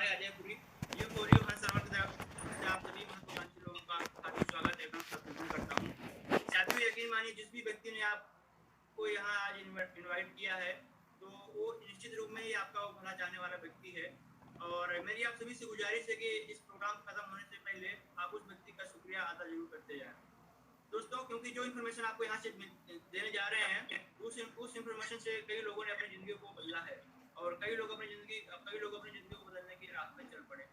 मैं अजय पुरी, ये कोरियो हर सर्वर की तरफ से आप सभी महत्वाकांक्षी लोगों का हार्दिक स्वागत एवं अभिनंदन करता हूँ। साथियों, यकीन मानिए जिस भी व्यक्ति ने आपको यहाँ आज इनवाइट किया है, तो वो निश्चित रूप में ही आपका वो भला चाहने वाला व्यक्ति है। और मेरी आप सभी से गुजारिश है कि इस प्रोग्राम खत्म होने से पहले आप उस व्यक्ति का शुक्रिया अदा जरूर करते जाएं। दोस्तों, क्योंकि जो इन्फॉर्मेशन आपको यहाँ से देने जा रहे हैं, उस इन्फॉर्मेशन से कई लोगों ने अपनी जिंदगी को बदला है और कई लोग अपनी जिंदगी को बदलने की राह में चल पड़े।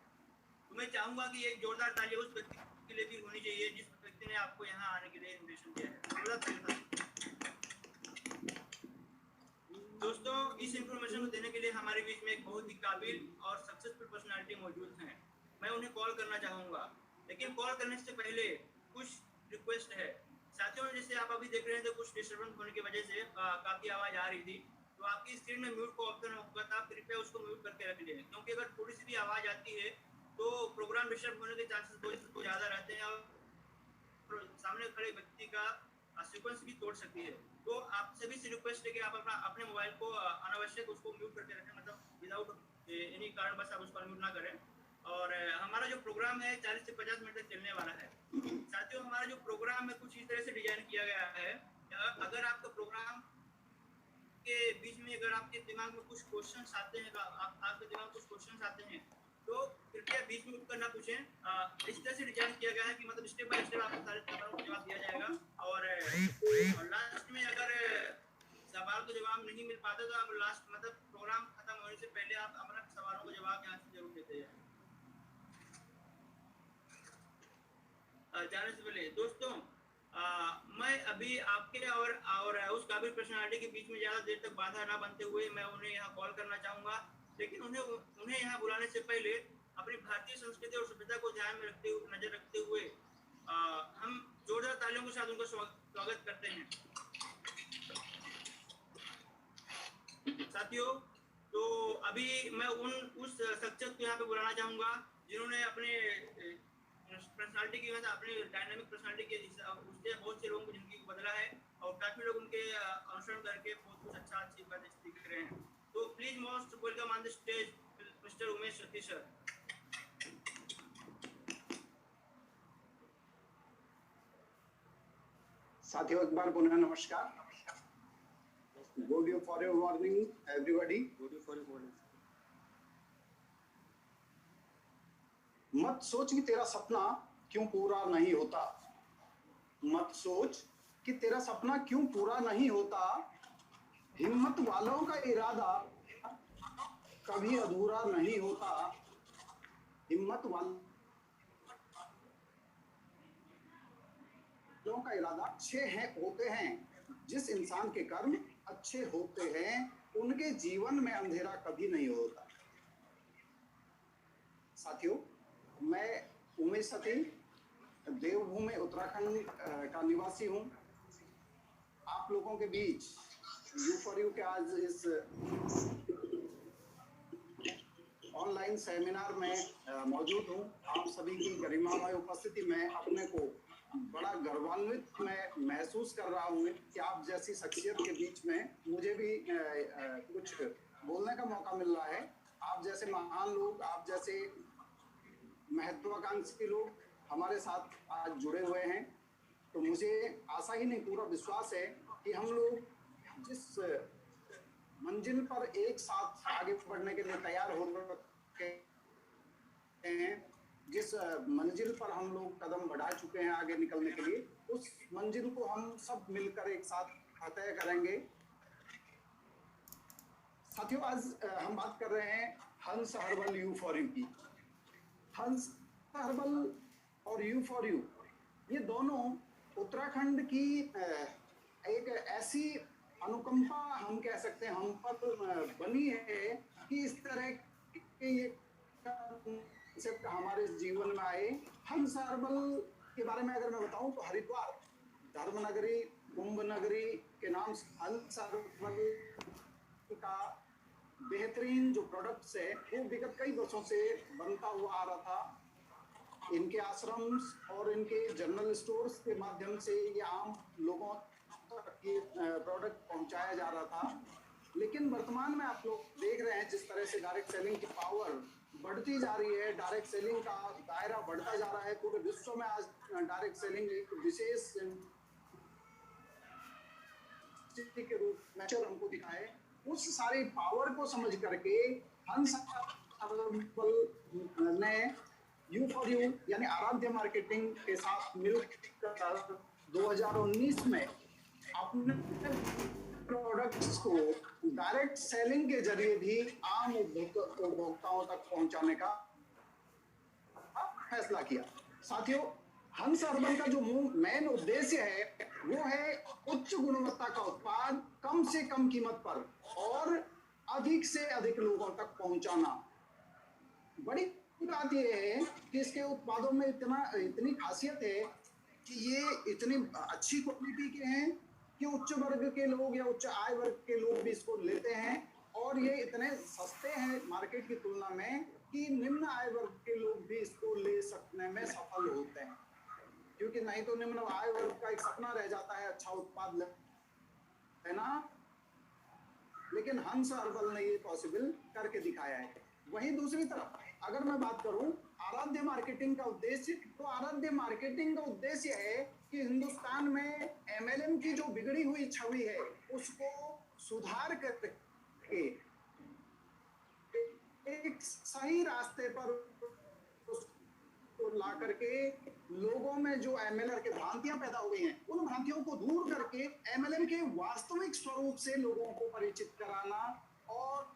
तो मैं चाहूंगा कि एक जोरदार ताली उस व्यक्ति के लिए भी होनी चाहिए जिस व्यक्ति ने आपको यहाँ आने के लिए इन्विटेशन दिया है। दोस्तों, इस इन्फॉर्मेशन को देने के लिए हमारे बीच में एक बहुत ही काबिल और सक्सेसफुल पर्सनालिटी मौजूद हैं। मैं उन्हें कॉल करना चाहूंगा, लेकिन कॉल करने से पहले कुछ रिक्वेस्ट है। साथियों, जैसे आप अभी देख रहे थे, कुछ डिस्टर्बेंस होने की वजह से काफी आवाज आ रही थी, तो आपकी स्क्रीन में म्यूट का ऑप्शन होगा, तो आप कृपया उसको म्यूट करके रख लें, क्योंकि अगर थोड़ी सी भी आवाज आती है तो प्रोग्राम डिस्टर्ब होने के चांसेस बहुत ज्यादा रहते हैं और सामने खड़े व्यक्ति का सीक्वेंस भी तोड़ सकती है। तो आप सभी से रिक्वेस्ट है कि आप अपने मोबाइल को अनावश्यक उसको म्यूट करके रखें, मतलब विदाउट एनी कारण बस आप उसको म्यूट ना करें। और हमारा जो प्रोग्राम है 40 से 50 मिनट तक चलने वाला है। साथियों, हमारा जो प्रोग्राम है कुछ इस तरह से डिजाइन किया गया है, अगर आपका प्रोग्राम के बीच में अगर आपके दिमाग में कुछ क्वेश्चंस आते हैं, आपके दिमाग में कुछ क्वेश्चंस आते हैं, तो कृपया बीच में उठकर ना पूछें। इस तरह से डिजाइन किया गया है कि मतलब स्टेप बाय स्टेप आपको सारे सवालों का जवाब दिया जाएगा और लास्ट में अगर सवाल का जवाब नहीं मिल पाता तो आप लास्ट मतलब प्रोग्राम खत्म होने से पहले आप अपना सवालों का जवाब यहाँ से जरूर देते जाएं। जाने से पहले दोस्तों, मैं अभी आपके और उस काबिल पर्सनालिटी के बीच में ज्यादा देर तक बाधा ना बनते हुए मैं उन्हें यहाँ कॉल करना चाहूंगा, लेकिन उन्हें यहाँ बुलाने से पहले अपनी भारतीय संस्कृति और सभ्यता को ध्यान में नजर रखते हुए हम जोरदार तालियों के साथ उनका स्वागत करते हैं। साथियों, तो अभी मैं उस शख्सियत को यहाँ पे बुलाना चाहूंगा जिन्होंने अपने पर्सनालिटी की वजह अपने डायनामिक पर्सनालिटी के उससे बहुत से लोगों की जिंदगी को बदला है और काफी लोग उनके अनुसरण करके बहुत कुछ अच्छा अचीव करने सीख रहे हैं। तो please most welcome on the stage mister Umesh Satish sir. साथियों, एक बार पुनः नमस्कार। Good you for your morning everybody. Good you for your morning. मत सोच कि तेरा सपना क्यों पूरा नहीं होता, मत सोच कि तेरा सपना क्यों पूरा नहीं होता। हिम्मत वालों का इरादा कभी अधूरा नहीं होता। हिम्मत वालों का इरादा अच्छे होते हैं। जिस इंसान के कर्म अच्छे होते हैं उनके जीवन में अंधेरा कभी नहीं होता। साथियों, मैं उमेश सतीश देवभूमि उत्तराखंड का निवासी हूं। आप लोगों के बीच U4U के आज इस ऑनलाइन सेमिनार में मौजूद हूं। आप सभी की गरिमामय उपस्थिति में अपने को बड़ा गर्वान्वित मैं महसूस कर रहा हूं कि आप जैसी शख्सियत के बीच में मुझे भी कुछ बोलने का मौका मिल रहा है। आप जैसे महान लोग, आप जैसे महत्वाकांक्षी लोग हमारे साथ आज जुड़े हुए हैं, तो मुझे आशा ही नहीं पूरा विश्वास है कि हम लोग जिस मंजिल पर एक साथ आगे बढ़ने के लिए तैयार हो रखे हैं, जिस मंजिल पर हम लोग कदम बढ़ा चुके हैं आगे निकलने के लिए, उस मंजिल को हम सब मिलकर एक साथ फतेह करेंगे। साथियों, आज हम बात कर रहे हैं हंस हर्बल U4U की। हंस हर्बल और U4U ये दोनों उत्तराखंड की एक ऐसी अनुकंपा हम कह सकते हैं हम पर बनी है कि इस तरह के ये कंसेप्ट हमारे जीवन में आए। हंस हर्बल के बारे में अगर मैं बताऊं तो हरिद्वार धर्म नगरी, कुंभ नगरी के नाम से हंस हर्बल का बेहतरीन जो प्रोडक्ट्स है वो विगत कई वर्षों से बनता हुआ आ रहा था। इनके आश्रम और इनके जनरल स्टोर्स के माध्यम से ये आम लोगों तक ये प्रोडक्ट पहुंचाया जा रहा था। लेकिन वर्तमान में आप लोग देख रहे हैं जिस तरह से डायरेक्ट सेलिंग की पावर बढ़ बढ़ती जा रही है, डायरेक्ट सेलिंग का दायरा बढ़ता जा रहा है। पूरे विश्व में आज डायरेक्ट सेलिंग एक विशेष के रूप में हमको दिखाए। उस सारी पावर को समझ करके हंस ने U4U यानी आराध्य मार्केटिंग के साथ मिलकर 2019 में अपने प्रोडक्ट्स को डायरेक्ट सेलिंग के जरिए भी आम उपभोक्ताओं तक पहुंचाने का फैसला किया। साथियों, हंस अर्बन का जो मेन उद्देश्य है वो है उच्च गुणवत्ता का उत्पाद कम से कम कीमत पर और अधिक से अधिक लोगों तक पहुंचाना। बड़ी बात यह है कि इसके उत्पादों में इतनी खासियत है कि ये इतनी अच्छी क्वालिटी के हैं कि उच्च वर्ग के लोग या उच्च आय वर्ग के लोग भी इसको लेते हैं, और ये इतने सस्ते हैं मार्केट की तुलना में कि निम्न आय वर्ग के लोग भी इसको ले सकने में सफल होते हैं। क्योंकि नहीं तो निम्न आय वर्ग का एक सपना रह जाता है अच्छा उत्पाद लेना, लेकिन हंस हर्बल ने ये पॉसिबल करके दिखाया है। वहीं दूसरी तरफ अगर मैं बात करूं आराध्य मार्केटिंग का उद्देश्य, तो आराध्य मार्केटिंग का उद्देश्य है कि हिंदुस्तान में MLM की जो बिगड़ी हुई छवि है उसको सुधार करके एक सही रास्ते पर उसको ला करके लोगों में जो MLM के भ्रांतियां पैदा हो गई हैं उन भ्रांतियों को दूर करके MLM के वास्तविक स्वरूप से लोगों को परिचित कराना और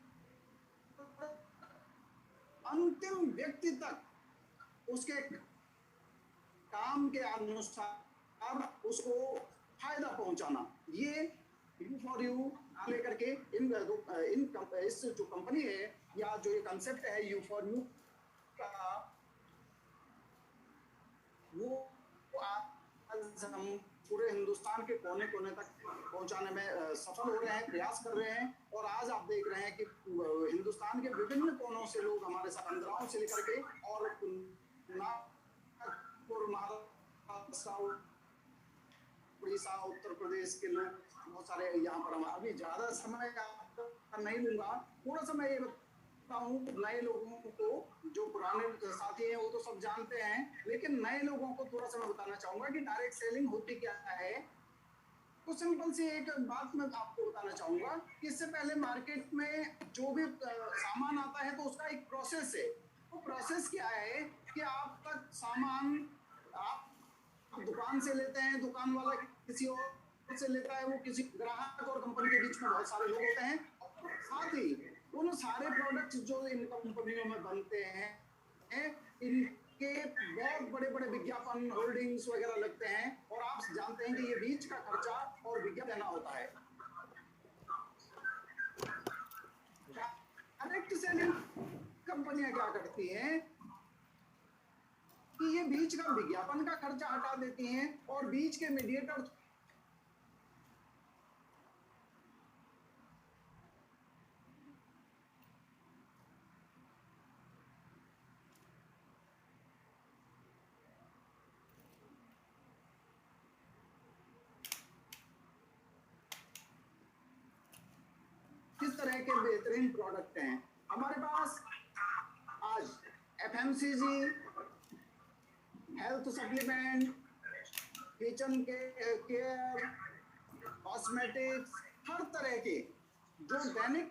अंतिम व्यक्ति तक उसके काम के अनुसार उसको फायदा पहुंचाना। ये U4U लेकर के इस जो कंपनी है या जो ये कंसेप्ट है U4U का, वो आज हम पूरे हिंदुस्तान के कोने कोने तक पहुंचाने में सफल हो रहे हैं, प्रयास कर रहे हैं। और आज आप देख रहे हैं कि हिंदुस्तान के विभिन्न कोनों से लोग हमारे साथ, आंध्राओं से लेकर के और महाराष्ट्र, उड़ीसा, उत्तर प्रदेश के लोग बहुत सारे यहाँ पर। हम अभी ज्यादा समय आपका नहीं लूंगा, थोड़ा सा मैं ये बताऊं नए लोगों को, जो पुराने साथी हैं वो तो सब जानते हैं, लेकिन नए लोगों को थोड़ा सा मैं बताना चाहूंगा कि डायरेक्ट सेलिंग होती क्या है। तो सिंपल सी एक बात मैं आपको बताना चाहूंगा कि इससे पहले मार्केट में जो भी सामान आता है तो उसका एक प्रोसेस है। वो प्रोसेस क्या है कि आप तक सामान आप दुकान से लेते हैं, दुकान वाला किसी और से लेता है, वो किसी ग्राहक और कंपनी के बीच में बहुत सारे लोग होते हैं। और साथ ही उन सारे प्रोडक्ट्स जो इन कंपनियों में बनते हैं इनके बहुत बड़े बड़े विज्ञापन, होर्डिंग्स वगैरह लगते हैं, और आप जानते हैं कि ये बीच का खर्चा और विज्ञापन देना होता है। डायरेक्ट सेलिंग कंपनियां क्या करती हैं कि ये बीच का विज्ञापन का खर्चा हटा देती हैं और बीच के मीडिएटर किस तरह के बेहतरीन प्रोडक्ट हैं हमारे पास। आज FMCG, health supplement, kitchen care, cosmetics, हर तरह के जो दैनिक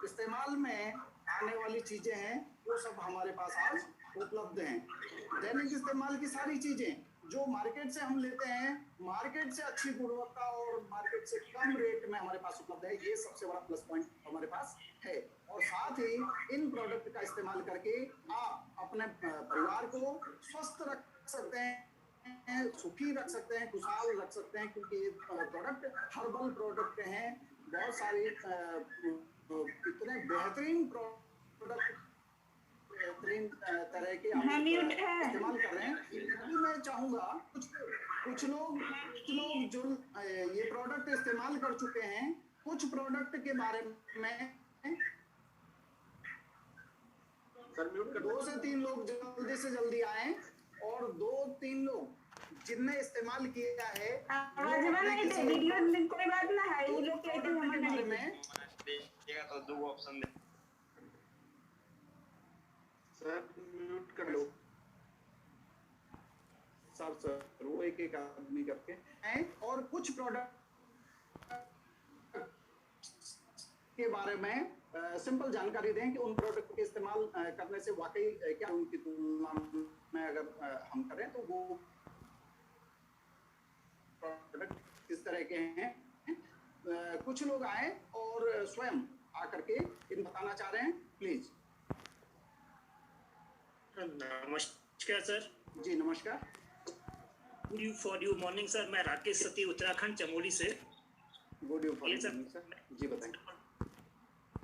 इस्तेमाल में आने वाली चीजें हैं वो सब हमारे पास आज उपलब्ध हैं। दैनिक इस्तेमाल की सारी चीजें जो मार्केट से हम लेते हैं, मार्केट से अच्छी गुणवत्ता और मार्केट से कम रेट में हमारे पास उपलब्ध है। ये सबसे बड़ा प्लस पॉइंट हमारे पास है। और साथ ही इन प्रोडक्ट का इस्तेमाल करके आप अपने परिवार को स्वस्थ रख सकते हैं, सुखी रख सकते हैं, खुशहाल रख सकते हैं, क्योंकि ये प्रोडक्ट हर्बल प्रोडक्ट हैं। बहुत सारी इतने बेहतरीन प्रोडक्ट, बेहतरीन तरह के इस्तेमाल कर रहे हैं। अभी मैं चाहूंगा कुछ लोग जो ये प्रोडक्ट इस्तेमाल कर चुके हैं, कुछ प्रोडक्ट के बारे में 2 से 3 लोग जल्दी से जल्दी आए, और 2-3 लोग जिनने इस्तेमाल किया है कोई बात ना है, ये लोग कहते हैं बारे में तो 2 ऑप्शन सर म्यूट कर लो सर वो एक एक आदमी करके हैं। और कुछ प्रोडक्ट के बारे में सिंपल जानकारी दें कि उन प्रोडक्ट के इस्तेमाल करने से वाकई क्या उनकी तुलना में अगर हम करें तो वो प्रोडक्ट किस तरह के हैं। कुछ लोग आए और स्वयं आकर के इन बताना चाह रहे हैं, प्लीज। नमस्कार सर। जी नमस्कार। Good you for you morning sir. मैं राकेश सती उत्तराखंड चमोली से। Good you for sir. जी बताएं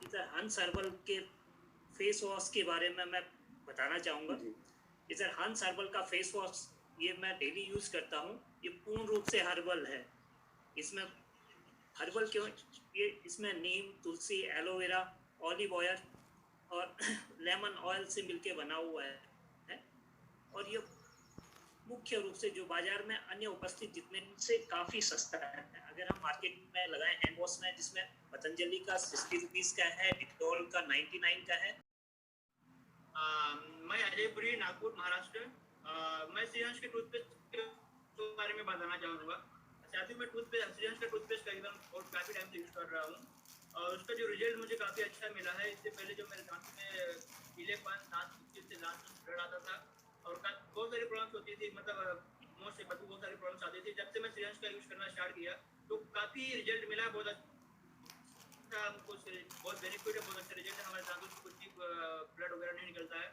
सर। हंस हर्बल के फेस वॉश के बारे में मैं बताना चाहूँगा। सर हंस हर्बल का फेस वॉश ये मैं डेली यूज़ करता हूँ। ये पूर्ण रूप से हर्बल है। इसमें हर्बल क्यों, ये इसमें नीम, तुलसी, एलोवेरा, ऑलिव ऑयल और लेमन ऑयल से मिलके बना हुआ है। और ये मुख्य रूप से जो बाजार में अन्य उपस्थित जितने से काफ़ी सस्ता है। अगर हम मार्केट में लगाएं हैंड वॉश में, जिसमें पतंजलि का 60 रुपीज़ का है, डिटॉल का 99 का है। मैं अजयपुरी, नागपुर, महाराष्ट्र। मैं श्रीहंस के टूथपेस्ट के बारे में बताना चाहूँगा। साथ ही मैं श्रीहंस का टूथपेस्ट का एकदम और काफ़ी टाइम से यूज़ कर रहा हूँ और उसका जो रिजल्ट मुझे काफ़ी अच्छा मिला है। इससे पहले जो मेरे दांत में पीलेपन, दांत से दांत में ब्लड आता था और बहुत सारी प्रॉब्लम्स होती थी, मतलब मुँह से बदबू, बहुत सारी प्रॉब्लम्स आती थी। जब से मैं श्रीहंस का यूज़ करना स्टार्ट किया तो काफ़ी रिजल्ट मिला, बहुत अच्छा हमको बहुत बेनिफिट है, बहुत अच्छा रिजल्ट है। हमारे दांतों से कुछ भी ब्लड वगैरह नहीं निकलता है।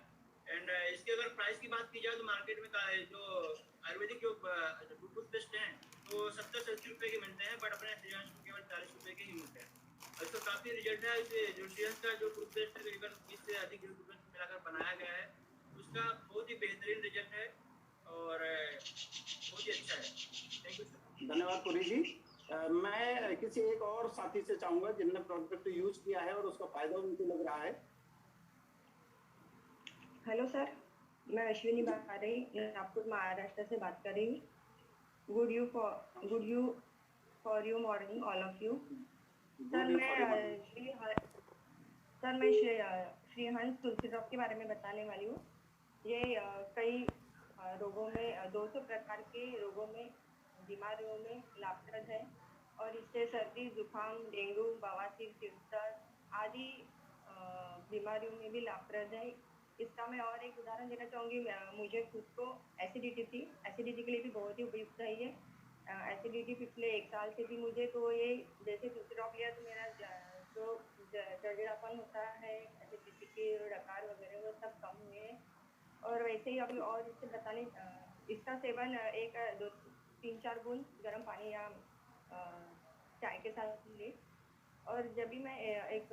एंड इसके अगर प्राइस की बात की जाए तो मार्केट में जो आयुर्वेदिक जो टूथपेस्ट हैं तो 70-80 रुपये के मिलते हैं, बट अपने श्रीहंस को केवल 40 रुपये के ही मिलते हैं। इसका काफ़ी रिजल्ट है। इसे जो श्रीहंस का जो टूथपेस्ट है तकरीबन 20 से अधिक टूथपेस्ट मिलाकर बनाया गया है, उसका बहुत ही बेहतरीन रिजल्ट है और बहुत ही अच्छा है। Thank you sir. धन्यवाद पुरी जी। मैं किसी एक और साथी से चाहूंगा जिनने प्रोडक्ट यूज किया है और उसका फायदा उनको लग रहा है। हेलो सर, मैं अश्विनी नागपुर महाराष्ट्र से बात कर रही हूँ। Good you for you morning all of you. Sir मैं श्रीहंस तुलसी ड्रॉप के बारे में बताने वाली हूँ। ये कई रोगों में 200 प्रकार के रोगों में, बीमारियों में लाभप्रद है और इससे सर्दी, जुकाम, डेंगू, बवासीर, सिरदर्द आदि बीमारियों में भी लाभप्रद है। इसका मैं और एक उदाहरण देना चाहूँगी। मुझे खुद को एसिडिटी थी, एसिडिटी के लिए भी बहुत ही उपयुक्त है ये। एसिडिटी पिछले 1 साल से थी मुझे, तो ये जैसे तुलसी ड्रॉप लिया तो मेरा जो जर्जरापन होता है, एसिडिटी के डकार वगैरह वो सब कम हुए। और वैसे ही अभी और इससे बताने, इसका सेवन 3-4 बूंद गर्म पानी या चाय के साथ ले। और जब भी मैं एक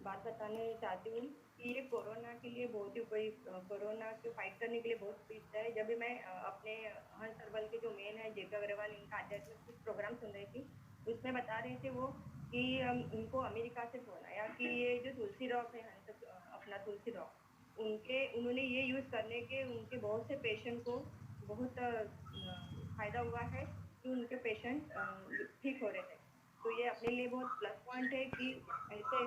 बात बताने चाहती हूँ कि ये कोरोना के लिए बहुत ही उपयुक्त, कोरोना को फाइट करने के लिए बहुत उपयुक्त है। जब भी मैं अपने हंस हर्बल के जो मेन है जेपी अग्रवाल, इनका आध्यात्मिक कुछ प्रोग्राम सुन रही थी, उसमें बता रहे थे वो कि उनको अमेरिका से फोन आया कि ये जो तुलसी ड्रॉप है, अपना तुलसी ड्रॉप, उन्होंने ये यूज़ करने के उनके बहुत से पेशेंट को बहुत फ़ायदा हुआ है कि उनके पेशेंट ठीक हो रहे थे। तो ये अपने लिए बहुत प्लस पॉइंट है कि ऐसे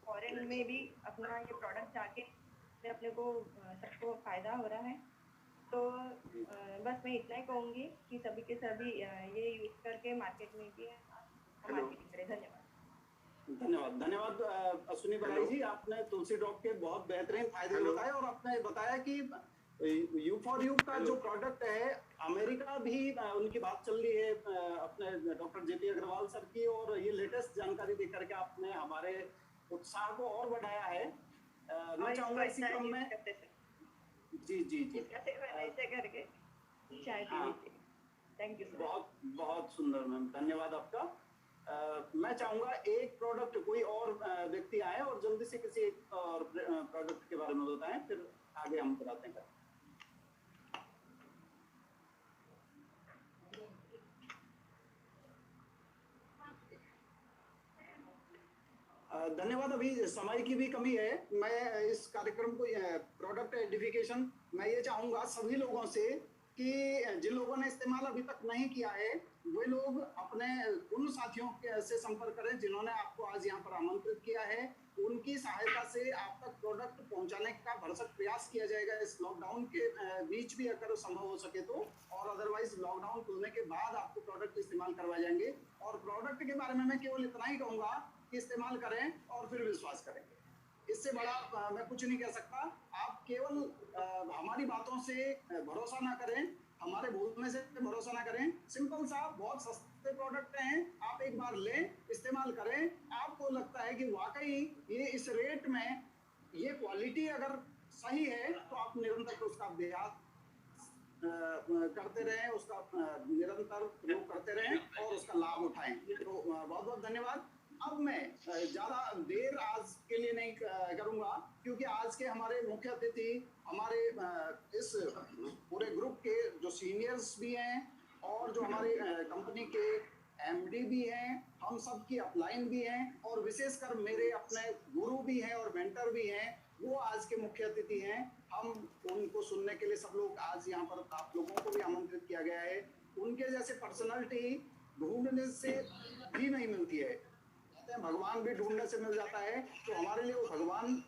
फॉरेन में भी अपना ये प्रोडक्ट जाके अपने को सबको फ़ायदा हो रहा है। तो बस मैं इतना ही कहूँगी कि सभी के सभी ये यूज़ करके मार्केट में भी मार्केटिंग करें। धन्यवाद। धन्यवाद अश्विनी बलाई जी, आपने तुलसी ड्रॉप के बहुत बेहतरीन फायदे बताए और आपने बताया कि यू फॉर यू का जो प्रोडक्ट है, अमेरिका भी उनकी बात चल रही है अपने डॉक्टर जेपी अग्रवाल सर की, और ये लेटेस्ट जानकारी देकर के आपने हमारे उत्साह को और बढ़ाया है। मैं चाहूँगा इसी क्रम में जी ऐसे करके थैंक यू। बहुत बहुत सुंदर मैम, धन्यवाद आपका। मैं चाहूँगा एक प्रोडक्ट कोई और व्यक्ति आए और जल्दी से किसी एक और प्रोडक्ट के बारे में बताएं, फिर आगे हम बताते हैं। धन्यवाद। अभी समय की भी कमी है। मैं इस कार्यक्रम को प्रोडक्ट आइडेंटिफिकेशन, मैं ये चाहूँगा सभी लोगों से कि जिन लोगों ने इस्तेमाल अभी तक नहीं किया है वे लोग अपने उन साथियों के से संपर्क करें जिन्होंने आपको आज यहाँ पर आमंत्रित किया है। उनकी सहायता से आप तक प्रोडक्ट पहुंचाने का भरसक प्रयास किया जाएगा इस लॉकडाउन के बीच भी अगर संभव हो सके तो, और अदरवाइज लॉकडाउन खुलने के बाद आपको प्रोडक्ट इस्तेमाल करवाए जाएंगे। और प्रोडक्ट के बारे में मैं केवल इतना ही कहूँगा कि इस्तेमाल करें और फिर विश्वास करें। इससे बड़ा मैं कुछ नहीं कह सकता। आप केवल हमारी बातों से भरोसा ना करें, हमारे बोलने से भरोसा ना करें। सिंपल सा, बहुत सस्ते प्रोडक्ट हैं, आप एक बार लें, इस्तेमाल करें। आपको लगता है कि वाकई ये इस रेट में ये क्वालिटी अगर सही है तो आप निरंतर उसका अभ्यास करते रहें, उसका निरंतर प्रयोग करते रहें और उसका लाभ उठाएं। तो बहुत बहुत धन्यवाद। अब मैं ज्यादा देर आज के लिए नहीं करूंगा, क्योंकि आज के हमारे मुख्य अतिथि हमारे इस पूरे ग्रुप के जो सीनियर्स भी हैं और जो हमारे कंपनी के एमडी भी हैं, हम सब की अपलाइन भी हैं, और विशेषकर मेरे अपने गुरु भी हैं और मेंटर भी हैं, वो आज के मुख्य अतिथि हैं। हम उनको सुनने के लिए सब लोग आज यहाँ पर आप लोगों को भी आमंत्रित किया गया है। उनके जैसे पर्सनालिटी ढूंढने से भी नहीं मिलती है, भगवान भी ढूंढने से मिल जाता है। तो हमारे लिए वो भगवान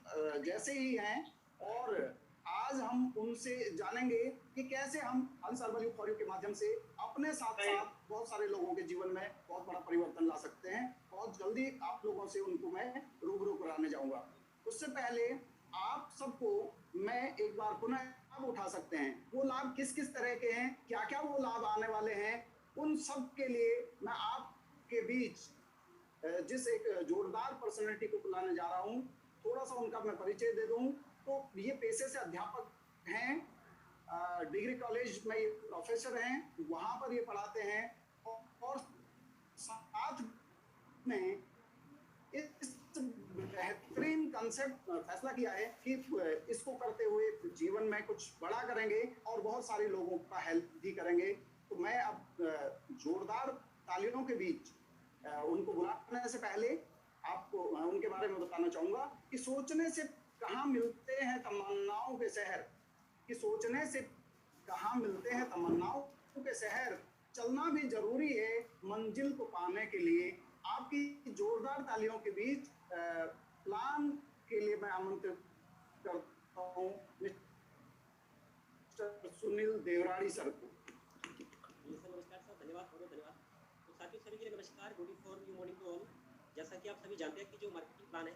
जैसे ही हैं। और आज हम उनसे जानेंगे कि कैसे हम हंस हर्बल यू फॉर यू के माध्यम से अपने साथ साथ बहुत सारे लोगों के जीवन में बहुत बड़ा परिवर्तन ला सकते हैं। बहुत जल्दी आप लोगों से उनको मैं रूबरू कराने जाऊंगा। उससे पहले आप सबको मैं एक बार पुनः लाभ उठा सकते हैं, वो लाभ किस किस तरह के हैं, क्या क्या वो लाभ आने वाले हैं, उन सब के लिए मैं आपके बीच जिस एक जोरदार पर्सनैलिटी को बुलाने जा रहा हूँ, थोड़ा सा उनका मैं परिचय दे दूं। तो ये पेशे से अध्यापक हैं, डिग्री कॉलेज में ये प्रोफेसर हैं, वहाँ पर ये पढ़ाते हैं, और साथ में इस बेहतरीन कंसेप्ट फैसला किया है कि इसको करते हुए जीवन में कुछ बड़ा करेंगे और बहुत सारे लोगों का हेल्प भी करेंगे। तो मैं अब जोरदार तालियों के बीच उनको बुलाने से पहले आपको उनके बारे में बताना चाहूंगा कि सोचने से कहाँ मिलते हैं तमन्नाओं के शहर, कि सोचने से कहाँ मिलते हैं तमन्नाओं के शहर, चलना भी जरूरी है मंजिल को पाने के लिए। आपकी जोरदार तालियों के बीच प्लान के लिए मैं आमंत्रित करता हूँ मिस्टर सुनील देवराड़ी सर को। नमस्कार सर, धन्यवाद, बहुत धन्यवाद। तो साथियों सभी के लिए नमस्कार, good for you morning to all. जैसा कि आप सभी जानते हैं कि जो मार्केटिंग प्लान है,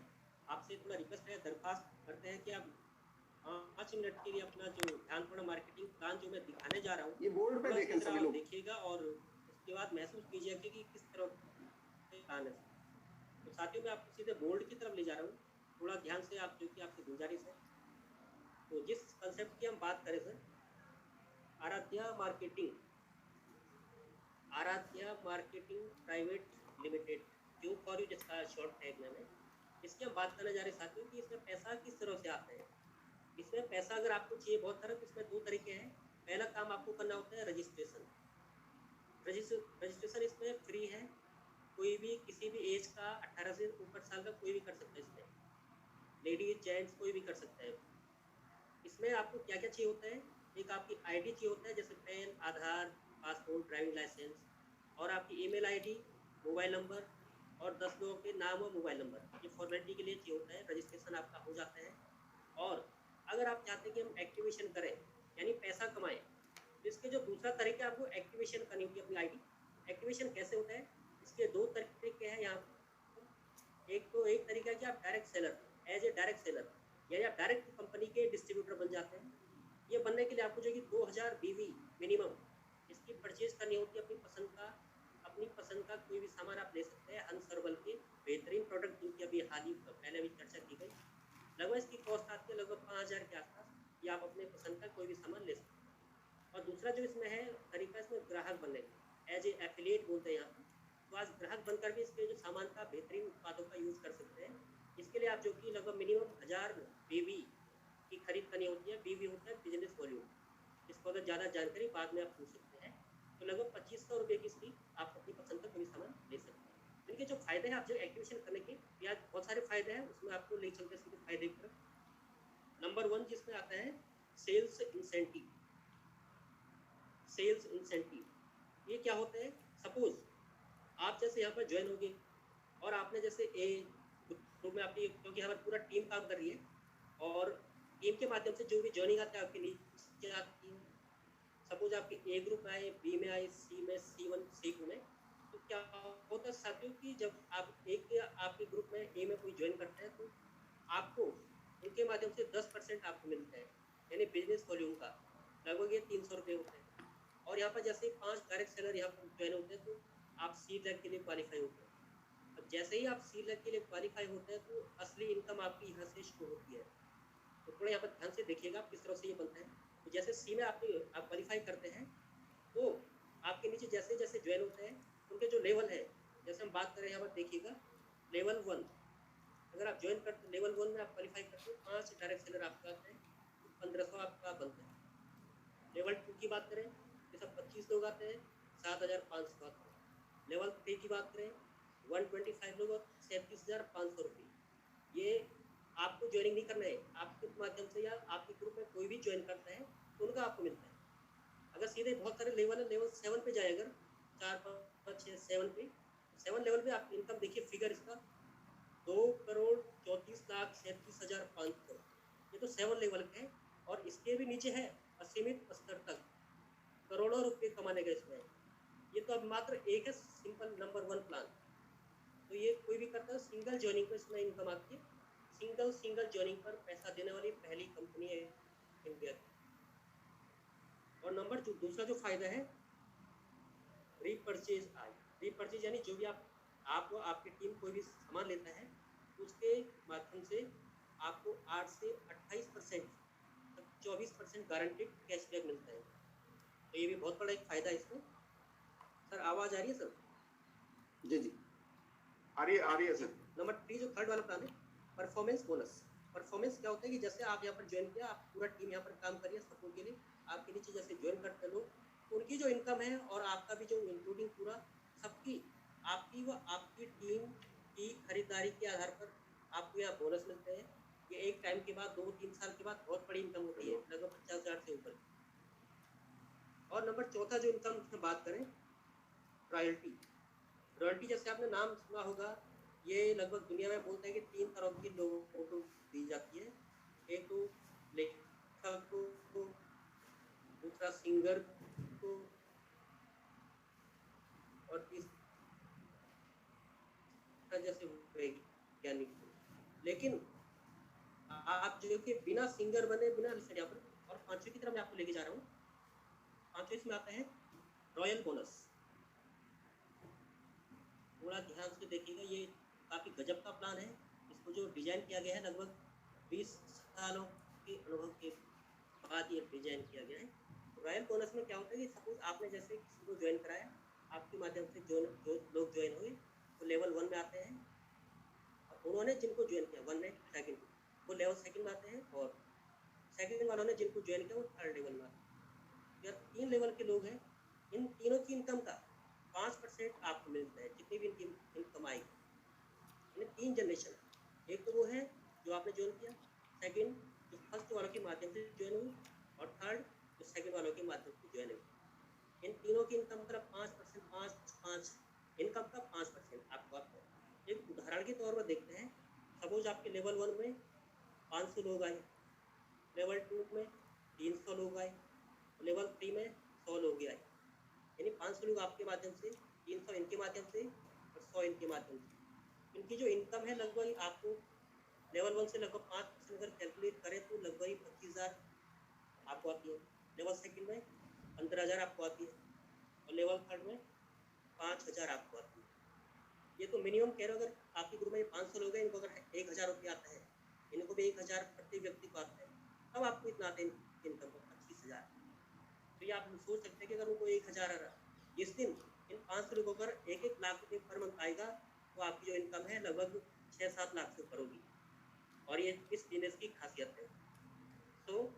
आपसे थोड़ा रिक्वेस्ट है, दरख्वास्त करते हैं कि आप 5 मिनट के लिए अपना जो ध्यानपूर्ण मार्केटिंग प्लान जो मैं दिखाने जा रहा हूँ, ये बोर्ड पे देखें सभी लोग, देखिएगा और उसके बाद महसूस कीजिएगा कि किस तरह प्लान है। तो साथियों मैं आपको सीधे बोर्ड की तरफ ले जा रहा हूँ, थोड़ा ध्यान से आप, जो कि आपसे गुजारिश है। तो जिस कंसेप्ट की हम बात करें sir, Aaradhya marketing private limited, जो फॉर यू जिसका शॉर्ट टैग नाम है, इसकी हम बात करने जा रहे हैं साथियों कि इसमें पैसा किस तरह से आता है। इसमें पैसा अगर आपको चाहिए बहुत सारा, तो इसमें 2 तरीके हैं। पहला काम आपको करना होता है रजिस्ट्रेशन इसमें फ्री है, कोई भी किसी भी एज का 18 से ऊपर साल का कोई भी कर सकता है, इसमें लेडीज जेंट्स कोई भी कर सकता है। इसमें आपको क्या क्या चाहिए होता है, एक आपकी आईडी चाहिए होता है, जैसे पैन, आधार, पासपोर्ट, ड्राइविंग लाइसेंस, और आपकी ईमेल आईडी, मोबाइल नंबर और 10 लोगों के नाम और मोबाइल नंबर, ये फॉर्मेलिटी के लिए चाहिए होता है। रजिस्ट्रेशन आपका हो जाता है। और अगर आप चाहते हैं कि हम एक्टिवेशन करें यानी पैसा कमाएं, तो इसके जो दूसरा तरीका आपको एक्टिवेशन करनी होगी अपनी आईडी। एक्टिवेशन कैसे होता है, इसके 2 तरीके हैं यहाँ। एक तरीका कि आप direct seller, as a direct seller, यानी आप डायरेक्ट कंपनी के डिस्ट्रीब्यूटर बन जाते हैं। ये बनने के लिए आपको जो कि 2000 BV मिनिमम इसकी परचेज करनी होती है। अपनी पसंद का कोई भी सामान आप ले सकते हैं। हंस हर्बल के बेहतरीन प्रोडक्ट, जो कि अभी हाल ही पहले भी चर्चा की गई, लगभग इसकी कॉस्ट आती है लगभग 5000 के आसपास। या आप अपने पसंद का कोई भी सामान ले सकते हैं। और दूसरा जो इसमें है तरीका, इसमें ग्राहक बनने का, एज ए एफिलिएट बोलते हैं यहाँ पर। तो आज ग्राहक बनकर भी इसके जो सामान का बेहतरीन उत्पादों का यूज़ कर सकते हैं। इसके लिए आप जो कि लगभग मिनिमम 1000 BV की खरीद करनी होती है। BV होता है बिजनेस वॉल्यूम। इसको अगर ज़्यादा जानकारी बाद में आप पूछ सकते हैं। तो लगभग 2500 रुपये की इसकी आप अपनी पसंद का कोई सामान ले सकते हैं। इनके जो फायदे हैं, आप जो एक्टिवेशन करने के, या बहुत सारे फायदे हैं, उसमें आपको ले चलते हैं सीधे फायदे की तरफ। नंबर 1 जिसमें आता है सेल्स इंसेंटिव। ये क्या होता है? सपोज आप जैसे यहाँ पर ज्वाइन होगे और आपने जैसे ए ग्रुप में आपकी, क्योंकि यहाँ पर पूरा टीम काम कर रही है और टीम के माध्यम से जो भी ज्वाइनिंग आते हैं आपके नीचे आती है। सपोज आपके ए ग्रुप में आए, बी में आए, सी में, C1, C2 में, तो क्या होता है साथियों कि जब आप आपके ग्रुप में ए में कोई ज्वाइन करता है तो आपको उनके माध्यम से 10% आपको मिलता है, यानी बिजनेस वॉल्यूम का लगभग ये 300 रुपये होते हैं। और यहाँ पर जैसे 5 डायरेक्ट सेलर यहाँ पर ज्वाइन होते हैं तो आप C लैग के लिए क्वालिफाई होते हैं। अब जैसे ही आप C लैग के लिए क्वालिफाई होते हैं तो असली इनकम आपकी यहाँ से शुरू होती है। तो थोड़ा यहाँ पर ध्यान से देखिएगा किस तरह से ये बनता है। तो जैसे C में आप क्वालिफाई करते हैं तो आपके नीचे जैसे जैसे ज्वाइन होते हैं उनके जो लेवल है, जैसे हम बात करें यहाँ पर देखिएगा लेवल 1, अगर आप ज्वाइन करते लेवल 1 में आप क्वालिफाई करते हैं 5 डायरेक्ट सेलर आपका आते हैं, 1500 आपका बनता है। लेवल 2 की बात करें जैसे 25 लोग आते हैं, 7500 आते हैं। लेवल 3 की बात करें 125 लोग, 37,500 रुपये। ये आपको ज्वाइनिंग नहीं करना है, आपके माध्यम से या आपके ग्रुप में कोई भी ज्वाइन करता है तो उनका आपको मिलता है। अगर सीधे बहुत सारे लेवल है, लेवल 7 पे जाए, अगर 4, 5, 6, 7 पे, 7 लेवल पे आप इनकम देखिए, फिगर इसका 2,34,37,500। ये तो 7 लेवल का है और इसके भी नीचे है असीमित स्तर तक करोड़ों रुपए कमाने का इसमें। ये तो अब मात्र एक है सिंपल नंबर 1 प्लान। तो ये कोई भी करता है सिंगल ज्वाइनिंग पर इसमें इनकम आती है। सिंगल ज्वाइनिंग पर पैसा देने वाली पहली कंपनी है इंडिया की। और नंबर दूसरा जो फायदा है रीपरचेज आई। रीपरचेज यानी जो भी आपकी टीम कोई भी सामान लेता है उसके माध्यम से आपको 8 से 28% तक 24% गारंटेड कैशबैक मिलता है। तो ये भी बहुत बड़ा एक फायदा है इसमें। सर आवाज़ आ रही है सर? जी जी आ रही है सर। नंबर 3 जो थर्ड वाला प्लान है परफॉर्मेंस बोनस। परफॉर्मेंस क्या होता है कि जैसे आप यहाँ पर ज्वाइन किया, आप पूरा टीम यहाँ पर काम करिए सपोर्ट के लिए, आपके नीचे जैसे ज्वाइन करते हैं लोग, उनकी जो इनकम है और आपका भी जो इंक्लूडिंग पूरा सबकी आपकी व आपकी टीम की खरीदारी के आधार पर आपको यहाँ बोनस मिलते हैं। ये एक टाइम के बाद 2-3 साल के बाद बहुत बड़ी इनकम होती है, लगभग 50,000 से ऊपर। और नंबर चौथा जो इनकम की बात करें रॉयल्टी। रॉयल्टी जैसे आपने नाम सुना होगा, ये लगभग दुनिया में बोलते हैं कि 3 तरह के लोगों को दी जाती है। एक तो लेखक को, दूसरा सिंगर को और तीसरा जैसे वैज्ञानिक को। लेकिन आप जो कि बिना सिंगर बने, बिना यहाँ पर, और पांचवें की तरफ मैं आपको लेके जा रहा हूँ। पांचवें इसमें आता है रॉयल बोनस। थोड़ा ध्यान से देखिएगा, ये काफ़ी गजब का प्लान है। इसको जो डिजाइन किया गया है लगभग 20 सालों के अनुभव के बाद ये डिजाइन किया गया है। रॉयल बोनस में क्या होता है कि सपोज आपने जैसे किसी को ज्वाइन कराया, आपके माध्यम से जो लोग ज्वाइन हुए वो लेवल 1 में आते हैं, और उन्होंने जिनको ज्वाइन किया 1 में सेकेंड वो लेवल 2 में आते हैं, और सेकेंड वालों ने जिनको ज्वाइन किया वो 3rd लेवल में आते हैं। या 3 लेवल के लोग हैं, इन तीनों की इनकम का 5% आपको मिलता है जितनी भी इनकी इनकम आएगी। 3 जनरेशन, एक तो वो है जो आपने ज्वाइन किया, सेकंड जो फर्स्ट वालों के माध्यम से ज्वाइन हुई, और थर्ड जो सेकंड वालों के माध्यम से ज्वाइन हुई। इन तीनों की इनकम का 5%, 5 इनकम का 5% आपको आता है। एक उदाहरण के तौर पर देखते हैं, सपोज आपके लेवल 1 में 500 लोग आए, लेवल 2 में 300 लोग आए, लेवल 3 में 100 लोग आए। यानी 500 लोग आपके माध्यम से, 300 इनके माध्यम से और 100 इनके माध्यम से। इनकी जो इनकम है लगभग आपको लेवल 1 से लगभग 5% अगर कैलकुलेट करें तो लगभग 25,000 आपको आती है। लेवल 2 में 15,000 आपको आती है, और लेवल 3 में 5,000 आपको आती है। ये तो मिनिमम कह रहे हो, अगर आपके ग्रुप में 500 लोग हैं, इनको अगर 1,000 रुपये आता है, इनको भी 1,000 प्रति व्यक्ति को आता है, तब आपको इतना आते हैं इनकम को 25,000। तो ये आप सोच सकते हैं कि अगर उनको 1,000 आ रहा, इस दिन इन 500 लोगों पर 1-1 लाख रुपये पर मंथ आएगा, तो आपकी जो इनकम है लगभग 6-7 लाख से ऊपर होगी। और ये इस बिजनेस की खासियत है। तो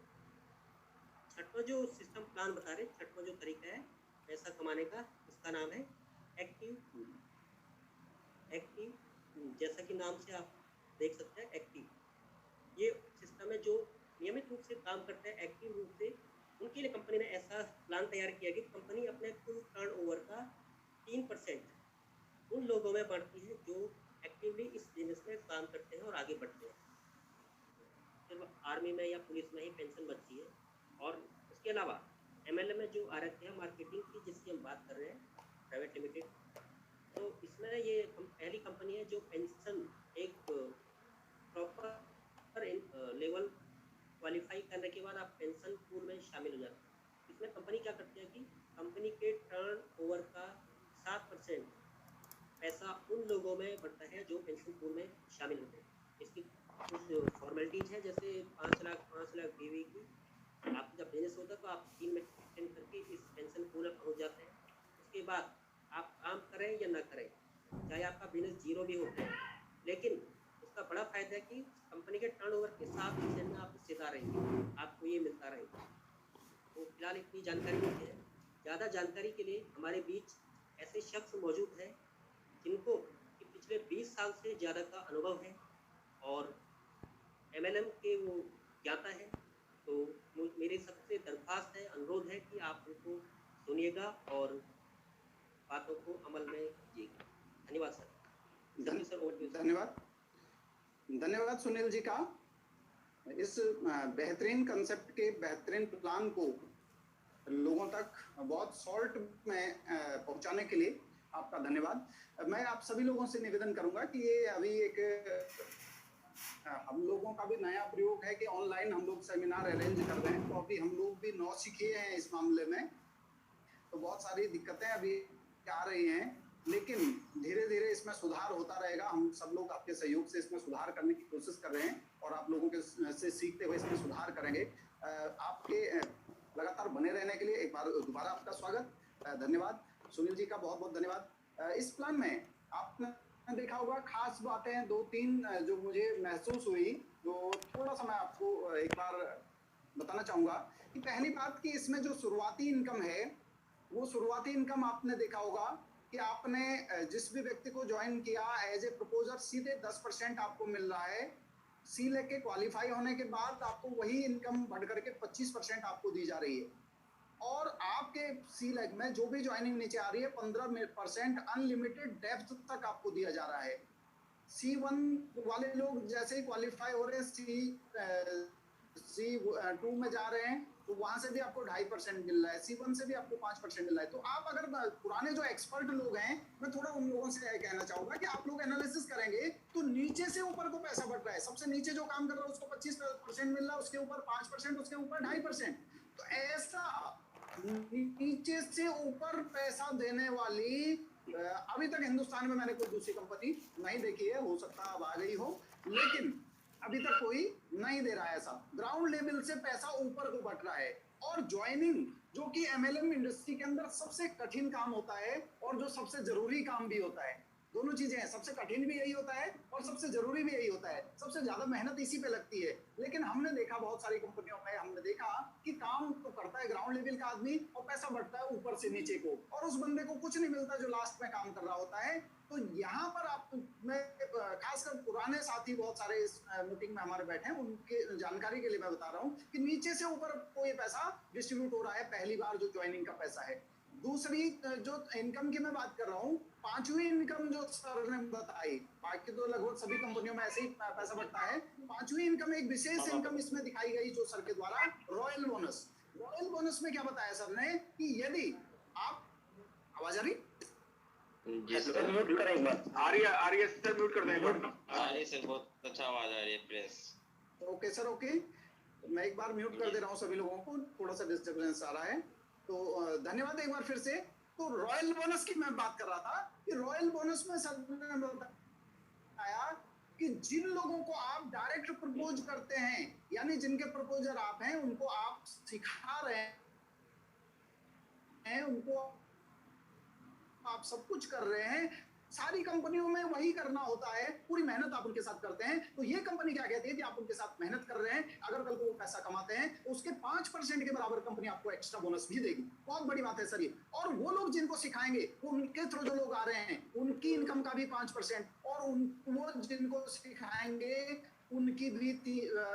छठवां जो सिस्टम प्लान बता रहे, छठवां जो तरीका है पैसा कमाने का, इसका नाम है एक्टिव। जैसा कि नाम से आप देख सकते हैं एक्टिव, ये सिस्टम है जो नियमित रूप से काम करता है एक्टिव रूप से। उनके लिए कंपनी ने ऐसा प्लान तैयार किया कि कंपनी अपने कुल टर्नओवर का 3% उन लोगों में बढ़ती है जो एक्टिवली इस बिजनेस में काम करते हैं और आगे बढ़ते हैं। सिर्फ आर्मी में या पुलिस में ही पेंशन बचती है। और उसके अलावा MLM में जो आ रखे हैं मार्केटिंग की, जिसकी हम बात कर रहे हैं, प्राइवेट लिमिटेड, तो इसमें ये पहली कंपनी है जो पेंशन एक प्रॉपर लेवल क्वालिफाई करने के बाद आप पेंशन पूल में शामिल हो जाते हैं। इसमें कंपनी क्या करती है कि कंपनी के टर्न ओवर का 7% पैसा उन लोगों में बढ़ता है जो पेंशन पूल में शामिल होते हैं। इसकी कुछ फॉर्मेलिटीज है, जैसे 5 लाख बीवी की आपका जब बिजनेस होता है तो आप 3 में अटेंड करके इस पेंशन पूल में पहुँच जाते हैं। उसके बाद आप काम करें या ना करें, चाहे आपका बिजनेस जीरो भी होता है, लेकिन उसका बड़ा फायदा है कि कंपनी के टर्नओवर के 7% में आप हिस्सेदार रहेंगे, आपको ये मिलता रहेगा। तो फिलहाल इतनी जानकारी होती है। ज़्यादा जानकारी के लिए हमारे बीच ऐसे शख्स मौजूद हैं जिनको कि पिछले 20 साल से ज़्यादा का अनुभव है और MLM के वो ज्ञाता है। तो मेरी सबसे दरख्वास्त है, अनुरोध है कि आप उनको सुनिएगा और बातों को अमल में कीजिएगा। धन्यवाद सर। धन्यवाद सुनील जी का इस बेहतरीन कंसेप्ट के बेहतरीन प्लान को लोगों तक बहुत शॉर्ट में पहुंचाने के लिए आपका धन्यवाद। मैं आप सभी लोगों से निवेदन करूंगा कि ये अभी एक हम लोगों का भी नया प्रयोग है कि ऑनलाइन हम लोग सेमिनार अरेंज कर रहे हैं। तो अभी हम लोग भी नौसिखिए हैं इस मामले में, तो बहुत सारी दिक्कतें अभी आ रही हैं, लेकिन धीरे धीरे इसमें सुधार होता रहेगा। हम सब लोग आपके सहयोग से इसमें सुधार करने की कोशिश कर रहे हैं और आप लोगों के से सीखते हुए इसमें सुधार करेंगे। आपके लगातार बने रहने के लिए एक बार दोबारा आपका स्वागत, धन्यवाद। सुनील जी का बहुत बहुत धन्यवाद। इस प्लान में आपने देखा होगा खास बातें 2-3 जो मुझे महसूस हुई, जो थोड़ा सा मैं आपको एक बार बताना चाहूँगा। कि पहली बात कि इसमें जो शुरुआती इनकम है, वो शुरुआती इनकम आपने देखा होगा कि आपने जिस भी व्यक्ति को ज्वाइन किया एज ए प्रपोजर, सीधे 10% आपको मिल रहा है। सी लेके क्वालिफाई होने के बाद आपको वही इनकम बढ़ करके 25% आपको दी जा रही है। और आपके सी लेग में जो भी ज्वाइनिंग नीचे आ रही है 15% अनलिमिटेड डेप्थ तक आपको दिया जा रहा है। C1 वाले लोग जैसे ही क्वालिफाई हो रहे हैं C2 में जा रहे हैं, तो वहां से भी आपको 2.5% मिल रहा है। C1 से भी आपको 5% मिल रहा है। तो आप अगर पुराने जो एक्सपर्ट लोग हैं, मैं थोड़ा उन लोगों से कहना चाहूंगा कि आप लोग एनालिसिस करेंगे तो नीचे से ऊपर को पैसा बढ़ रहा है। सबसे नीचे जो काम कर रहा है उसको 25% मिल रहा है, उसके ऊपर 5%, उसके ऊपर 2.5%। तो ऐसा नीचे से ऊपर पैसा देने वाली अभी तक हिंदुस्तान में मैंने कोई दूसरी कंपनी नहीं देखी है। हो सकता है अब आ गई हो, लेकिन अभी तक कोई नहीं दे रहा है ऐसा। ग्राउंड लेवल से पैसा ऊपर को बढ़ रहा है। और ज्वाइनिंग, जो कि MLM इंडस्ट्री के अंदर सबसे कठिन काम होता है और जो सबसे जरूरी काम भी होता है, दोनों चीजें हैं। सबसे कठिन भी यही होता है और सबसे जरूरी भी यही होता है। सबसे ज्यादा मेहनत इसी पे लगती है। लेकिन हमने देखा बहुत सारी कंपनियों में, हमने देखा कि काम तो करता है ग्राउंड लेवल का आदमी और पैसा बढ़ता है ऊपर से नीचे को, और उस बंदे को कुछ नहीं मिलता जो लास्ट में काम कर रहा होता है। तो यहाँ पर आप, मैं खासकर पुराने साथी बहुत सारे इस मीटिंग में हमारे बैठे हैं, उनके जानकारी के लिए मैं बता रहा हूँ कि नीचे से ऊपर को ये पैसा डिस्ट्रीब्यूट हो रहा है, पहली बार जो ज्वाइनिंग का पैसा है। दूसरी जो इनकम की मैं बात कर रहा हूँ, पांचवी इनकम जो सर ने बताई, बाकी तो लगभग सभी कंपनियों में ऐसे ही पैसा बढ़ता है। पांचवी इनकम, एक विशेष इनकम इसमें दिखाई गई जो सर के द्वारा, रॉयल बोनस। रॉयल बोनस में क्या बताया सर ने कि यदि आप, आवाज आ रही? जी सर, म्यूट करें एक बार। आर्य सर म्यूट कर दें एक बार। आर्य सर बहुत अच्छा आवाज आ रही है प्लीज। ओके सर, ओके, मैं एक बार म्यूट कर दे रहा हूँ सभी लोगों को, थोड़ा सा डिस्टर्बेंस आ रहा है। तो धन्यवाद एक बार फिर से। तो रॉयल बोनस की मैं बात कर रहा था कि रॉयल बोनस में सर ने बताया कि जिन लोगों को आप डायरेक्ट प्रपोज करते हैं, यानी जिनके प्रपोजर आप हैं, उनको आप सिखा रहे हैं, उनको आप सब कुछ कर रहे हैं। सारी कंपनियों में वही करना होता है, पूरी मेहनत आप उनके साथ करते हैं। तो ये कंपनी क्या कहती है कि आप उनके साथ मेहनत कर रहे हैं, अगर कल को वो पैसा कमाते हैं उसके 5% के बराबर कंपनी आपको एक्स्ट्रा बोनस भी देगी। बहुत बड़ी बात है सर ये। और वो लोग जिनको सिखाएंगे, वो उनके थ्रू जो लोग आ रहे हैं, उनकी इनकम का भी 5%, और वो जिनको सिखाएंगे उनकी भी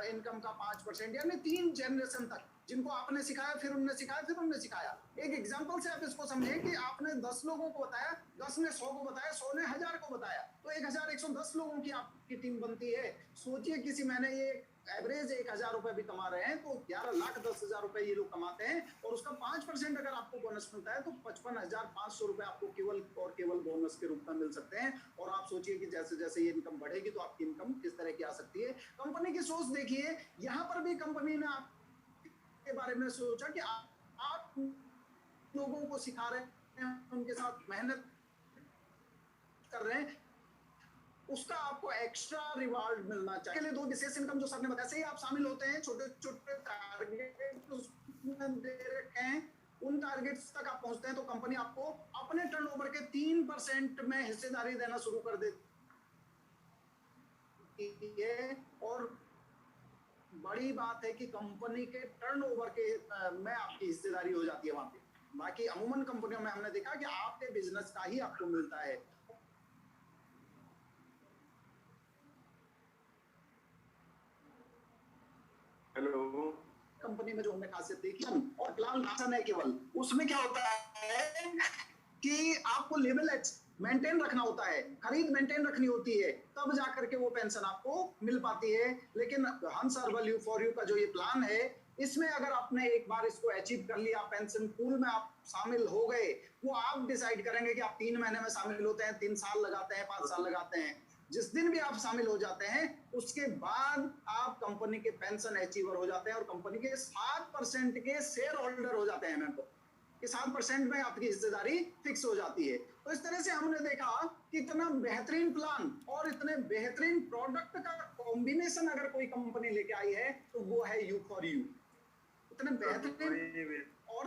इनकम का 5%, यानी 3 जनरेशन तक, जिनको आपने सिखाया फिर उनने सिखाया फिर उनने सिखाया। एक एग्जांपल से आप इसको समझें कि आपने 10 लोगों को बताया, 10 ने 100 को बताया, 100 ने 1000 को बताया, तो 1110 लोगों की आपकी टीम बनती है। सोचिए किसी महीने ये एवरेज 1000 रुपए भी कमा रहे हैं तो 11,10,000 रुपए ये लोग कमाते हैं, और उसका 5% अगर आपको बोनस मिलता है तो 55,500 रुपए आपको केवल और केवल बोनस के रूप में मिल सकते हैं। और आप सोचिए कि जैसे जैसे ये इनकम बढ़ेगी तो आपकी इनकम किस तरह की आ सकती है। कंपनी की सोच देखिए, यहाँ पर भी कंपनी ने आप के बारे में सोचा कि आप लोगों को सिखा रहे हैं, उनके साथ मेहनत कर रहे हैं, उसका आपको एक्स्ट्रा रिवार्ड मिलना चाहिए। लिए 2 विशेष इनकम जो सर ने बताया, से ही आप शामिल होते हैं, छोटे छोटे टारगेट उसमें दे रखे हैं, उन टारगेट्स तक आप पहुंचते हैं तो कंपनी आपको अपने टर्नओवर के 3% में हिस्सेदारी देना शुरू कर देती है। और बड़ी बात है कि कंपनी के टर्नओवर के में आपकी हिस्सेदारी हो जाती है वहां पे। बाकी अमूमन कंपनियों में हमने देखा कि आपके बिजनेस का ही आपको मिलता है। हेलो, कंपनी में जो हमने खासियत देखी और प्लान आसान है केवल, उसमें क्या होता है कि आपको लेवल मेंटेन रखना होता है, खरीद मेंटेन रखनी होती है, तब जाकर के वो पेंशन आपको मिल पाती है। लेकिन हंस हर्बल यू फॉर यू का जो ये प्लान है, इसमें अगर आपने एक बार इसको अचीव कर लिया, पेंशन पूल में आप शामिल हो गए, वो आप डिसाइड करेंगे कि आप 3 महीने में शामिल होते हैं, 3 साल लगाते हैं, 5 साल लगाते हैं। जिस दिन भी आप शामिल हो जाते हैं उसके बाद आप कंपनी के पेंशन अचीवर हो जाते हैं और कंपनी के 7% के शेयर होल्डर हो जाते हैं मेंबर, कि 7% में आपकी हिस्सेदारी फिक्स हो जाती है। तो इस तरह से हमने देखा कि इतना बेहतरीन प्लान और इतने बेहतरीन प्रोडक्ट का कॉम्बिनेशन अगर कोई कंपनी लेके आई है तो वो है यू फॉर यू। इतने बेहतरीन और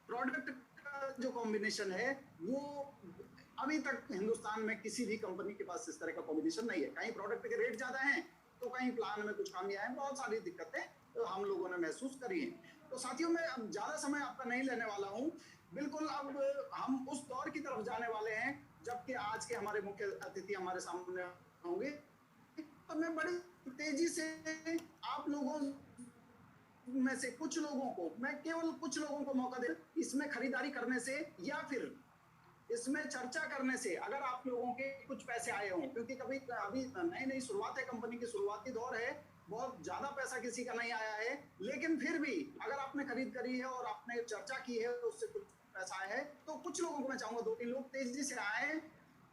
प्रोडक्ट का जो कॉम्बिनेशन है वो अभी तक हिंदुस्तान में किसी भी कंपनी के पास इस तरह का कॉम्बिनेशन नहीं है। कहीं प्रोडक्ट के रेट ज्यादा हैं तो कहीं प्लान में कुछ खामियां हैं, बहुत सारी दिक्कतें तो हम लोगों ने महसूस करी हैं। तो साथियों, मैं अब ज्यादा समय आपका नहीं लेने वाला हूं, बिल्कुल अब हम उस दौर की तरफ जाने वाले हैं जबकि आज के हमारे मुख्य अतिथि हमारे सामने होंगे। तो मैं बड़ी तेजी से आप लोगों में से कुछ लोगों को, मैं केवल कुछ लोगों को मौका दे, इसमें खरीदारी करने से या फिर इसमें चर्चा करने से अगर आप लोगों के कुछ पैसे आए हों, क्योंकि कभी अभी नई नई शुरुआत है, कंपनी की शुरुआती दौर है, बहुत ज्यादा पैसा किसी का नहीं आया है, लेकिन फिर भी अगर आपने खरीद करी है और आपने चर्चा की है उससे कुछ पैसा आया है, तो कुछ लोगों को मैं चाहूंगा 2-3 लोग तेजी से आए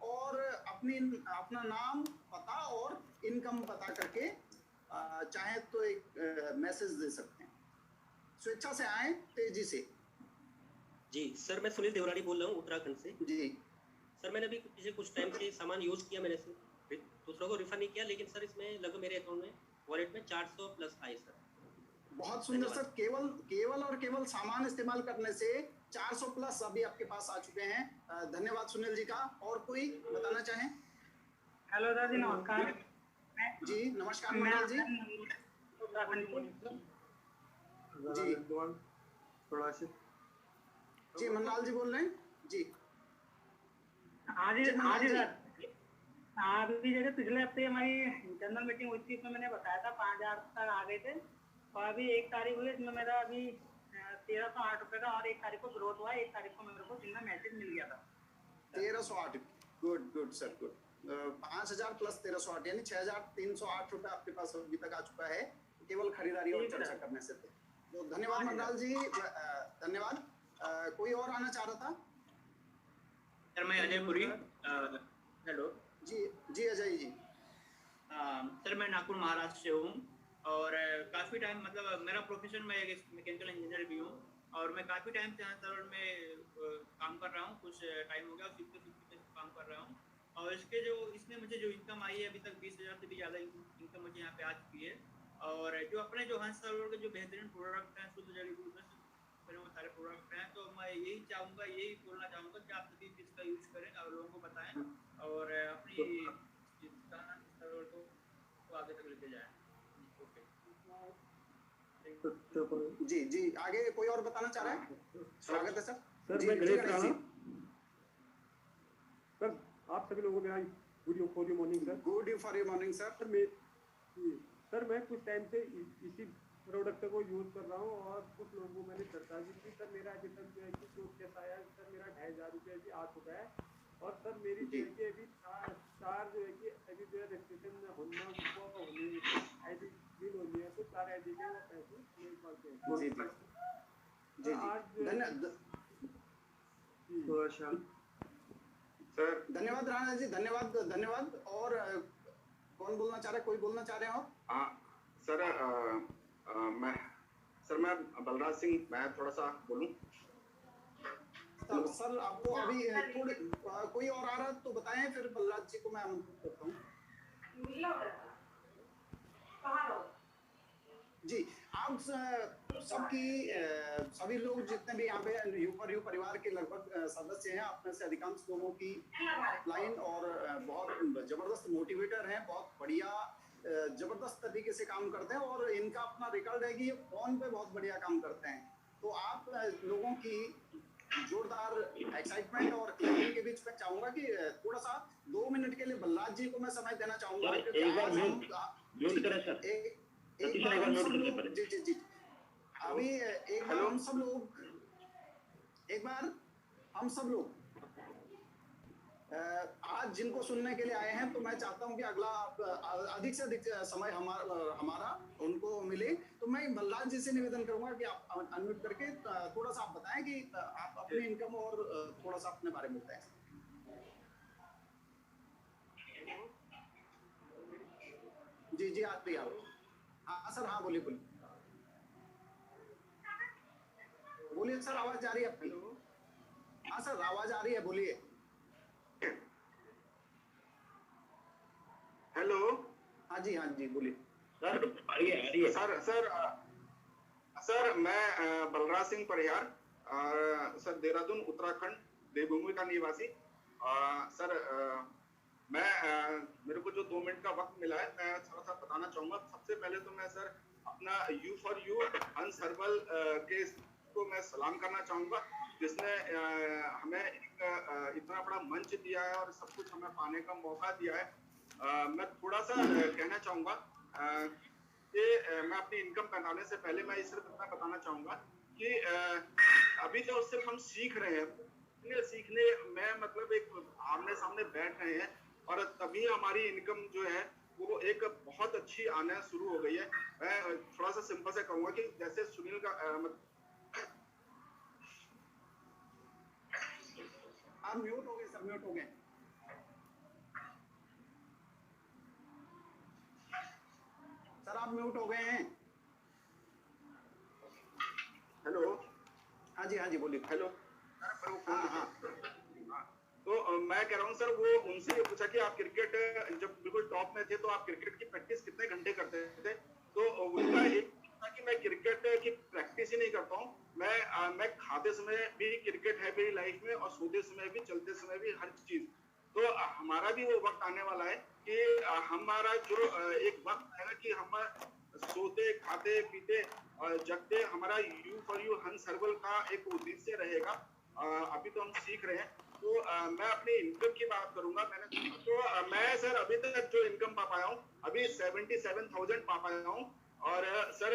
और अपना नाम, पता और इनकम पता करके चाहे तो एक मैसेज दे सकते हैं। स्वेच्छा से आए, तेजी से। जी सर, मैं सुनील देवरानी बोल रहा हूँ उत्तराखंड से। जी सर, मैंने अभी पिछले कुछ टाइम से सामान यूज किया, मैंने दूसरों को रिफर नहीं किया, लेकिन सर इसमें लगभग मेरे अकाउंट में वॉलेट में 400 प्लस आए सर। बहुत सुंदर सर, केवल और केवल सामान इस्तेमाल करने से 400 प्लस अभी आपके पास आ चुके हैं। धन्यवाद सुनील जी का। और कोई बताना चाहें? हेलो दादी, नमस्कार। जी नमस्कार मंडल जी। जी थोड़ा सा जी मंडाल जी बोल रहे हैं जी। हाँ जी सर, अभी जैसे पिछले हफ्ते हमारी इंटरनल मीटिंग हुई थी, इसमें मैंने बताया था 5000 तक आ गए थे, और अभी 1 तारीख हुई, इसमें मेरा अभी 1308 रुपये का, और 1 तारीख को ग्रोथ हुआ, 1 तारीख को मेरे को जिनका मैसेज मिल गया था 1308। Good sir, good. 5000 प्लस 1308 यानी 6308 रुपये आपके पास अभी तक आ चुका है, केवल खरीदारी और चर्चा करने से। तो धन्यवाद मंडाल जी, धन्यवाद। कोई और आना चाह रहा था? सर मैं अजय पुरी। हेलो जी अजय जी। सर मैं नागपुर महाराष्ट्र से हूँ और काफ़ी टाइम, मतलब मेरा प्रोफेशन में एक मैकेनिकल इंजीनियर भी हूँ और मैं काफ़ी टाइम से यहाँ सर में काम कर रहा हूँ, कुछ टाइम हो गया, सीखते काम कर रहा हूँ। और इसमें मुझे जो इनकम आई है अभी तक 20,000 से भी ज़्यादा इनकम मुझे यहाँ पे आ चुकी है। और जो अपने जो हंस सर्वर के जो बेहतरीन प्रोडक्ट हैं, शुद्ध जड़ी बूटी से वो सारे प्रोडक्ट हैं, तो मैं यही बोलना चाहूँगा कि आप सभी इसका यूज करें और लोगों को बताएं और अपनी सर्वर को आगे तक लेके जाएं। जी आगे कोई और बताना चाह रहा है? स्वागत है सर। सर मैं गणेश राणा। सर आप सभी लोगों को good for you morning sir. Good for you morning sir. Sir मैं कुछ टाइम से इसी प्रोडक्ट को यूज़ कर रहा हूँ और कुछ लोगों को मैंने चर्चा भी की। सर मेरा अभी तक जो है कि जो केस आया है सर मेरा 2500 रुपये भी आ चुका है और सर मेरी जो है कि अभी चार जो है कि अभी जो है रजिस्ट्रेशन होना वो होनी ID बिल होनी है तो 4 ID के वो पैसे मेरे पास है। जी आज जो है सर धन्यवाद राणा जी, धन्यवाद। और कौन बोलना चाह रहे हैं? कोई बोलना चाह रहे हो? हाँ सर, मैं बलराज सिंह, मैं थोड़ा सा बोलूं। सर आपको अभी थोड़े कोई और आ रहा है तो बताएं, फिर बलराज जी को मैं आमंत्रित करता हूँ। जी आप सबकी सभी लोग जितने भी यहाँ पे यू परिवार के लगभग सदस्य हैं, आप में से अधिकांश लोगों की लाइन और बहुत जबरदस्त मोटिवेटर हैं, बहुत बढ़िया जबरदस्त तरीके से काम करते हैं और इनका अपना रिकॉर्ड है कि ये फोन पे बहुत बढ़िया काम करते हैं। तो आप लोगों की जोरदार एक्साइटमेंट और क्लैपिंग के बीच में चाहूंगा कि थोड़ा सा 2 मिनट के लिए बलराज जी को मैं समय देना चाहूंगा। एक बार म्यूट करें सर, एक बार हम सब लोग जी अभी एक बार हम सब लोग आज जिनको सुनने के लिए आए हैं, तो मैं चाहता हूं कि अगला अधिक से अधिक समय हमारा उनको मिले। तो मैं बलराज जी से निवेदन करूंगा कि आप अनम्यूट करके थोड़ा सा आप बताएं कि आप अपनी इनकम और थोड़ा सा अपने बारे में बताएं। जी आप भी आओ। हाँ सर, हाँ बोलिए सर, आवाज आ रही है आपकी? हाँ सर आवाज आ रही है, बोलिए। हेलो। हाँ जी बोलिए सर। आ रही है सर मैं बलराज सिंह परिहार, सर देहरादून उत्तराखंड देवभूमि का निवासी। सर मेरे को जो 2 मिनट का वक्त मिला है, मैं थोड़ा सा बताना चाहूंगा। सबसे पहले तो मैं सर अपना U4U हंस हर्बल के को मैं सलाम करना चाहूंगा, जिसने हमें एक इतना बड़ा मंच दिया है और सब कुछ हमें पाने का मौका दिया है। मैं थोड़ा सा कहना चाहूंगा कि मैं अपनी इनकम बनाने से पहले मैं सिर्फ इतना बताना चाहूंगा कि अभी जो सिर्फ हम सीख रहे हैं, सीखने में मतलब एक आमने सामने बैठ रहे हैं और तभी हमारी इनकम जो है वो एक बहुत अच्छी आना शुरू हो गई है। मैं थोड़ा सा सिंपल से कहूंगा कि जैसे सुनील का आप म्यूट हो गए सर, म्यूट हो गए। सर आप म्यूट हो गए हैं। हेलो। हाँ जी बोलिए। हेलो। हाँ। तो मैं कह रहा हूँ सर, वो उनसे ये पूछा कि आप क्रिकेट जब बिल्कुल टॉप में थे तो आप क्रिकेट की प्रैक्टिस कितने घंटे करते थे? तो उनका एक था कि मैं क्रिकेट की प्रैक्टिस ही नहीं करता हूँ, मैं खाते समय भी क्रिकेट है मेरी लाइफ में और सोते समय भी, चलते समय भी, हर चीज। तो हमारा भी वो वक्त आने वाला है कि हमारा जो एक वक्त है ना कि हम सोते खाते पीते जगते हमारा U4U हंस हर्बल का एक उद्देश्य रहेगा। अभी तो हम सीख रहे हैं। तो मैं अपनी इनकम की बात करूंगा। मैं सर अभी तक जो इनकम पा पाया हूँ, अभी 77,000 पा पाया हूँ और सर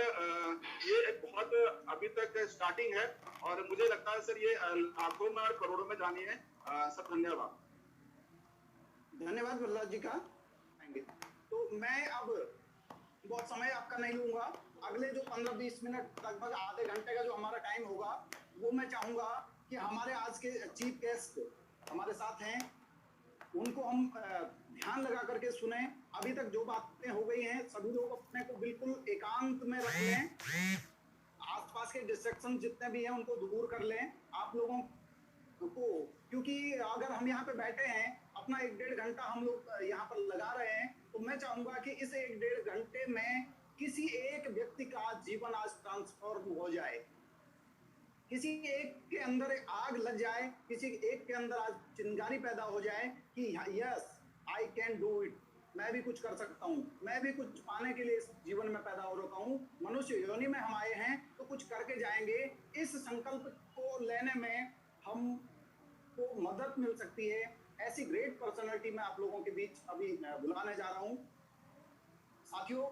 ये एक बहुत अभी तक स्टार्टिंग है और मुझे लगता है सर ये लाखों में और करोड़ों में जानी है। सर धन्यवाद। धन्यवाद बलराज जी का। तो मैं अब बहुत समय आपका नहीं लूंगा। अगले जो 15-20 मिनट, लगभग आधे घंटे का जो हमारा टाइम होगा, वो मैं चाहूंगा कि हमारे आज के चीफ गेस्ट हमारे साथ हैं, उनको हम ध्यान लगा करके सुने। अभी तक जो बातें हो गई हैं, सभी लोग अपने को बिल्कुल एकांत में रख लें, आसपास के डिस्ट्रैक्शन जितने भी हैं उनको दूर कर लें आप लोगों को, क्योंकि अगर हम यहाँ पे बैठे हैं, अपना 1-1.5 घंटा हम लोग यहाँ पर लगा रहे हैं, तो मैं चाहूंगा कि इस 1-1.5 घंटे में किसी एक व्यक्ति का जीवन आज ट्रांसफॉर्म हो जाए, किसी एक के अंदर आग लग जाए, किसी एक के अंदर आज चिंगारी पैदा हो जाए कि yes I can do it, मैं भी कुछ कर सकता हूँ, मैं भी कुछ पाने के लिए इस जीवन में पैदा हो रखा हूँ, मनुष्य योनि में हम आए हैं तो कुछ करके जाएंगे। इस संकल्प को लेने में हमको मदद मिल सकती है। ऐसी ग्रेट पर्सनालिटी मैं आप लोगों के बीच अभी बुलाने जा रहा हूँ। साथियों,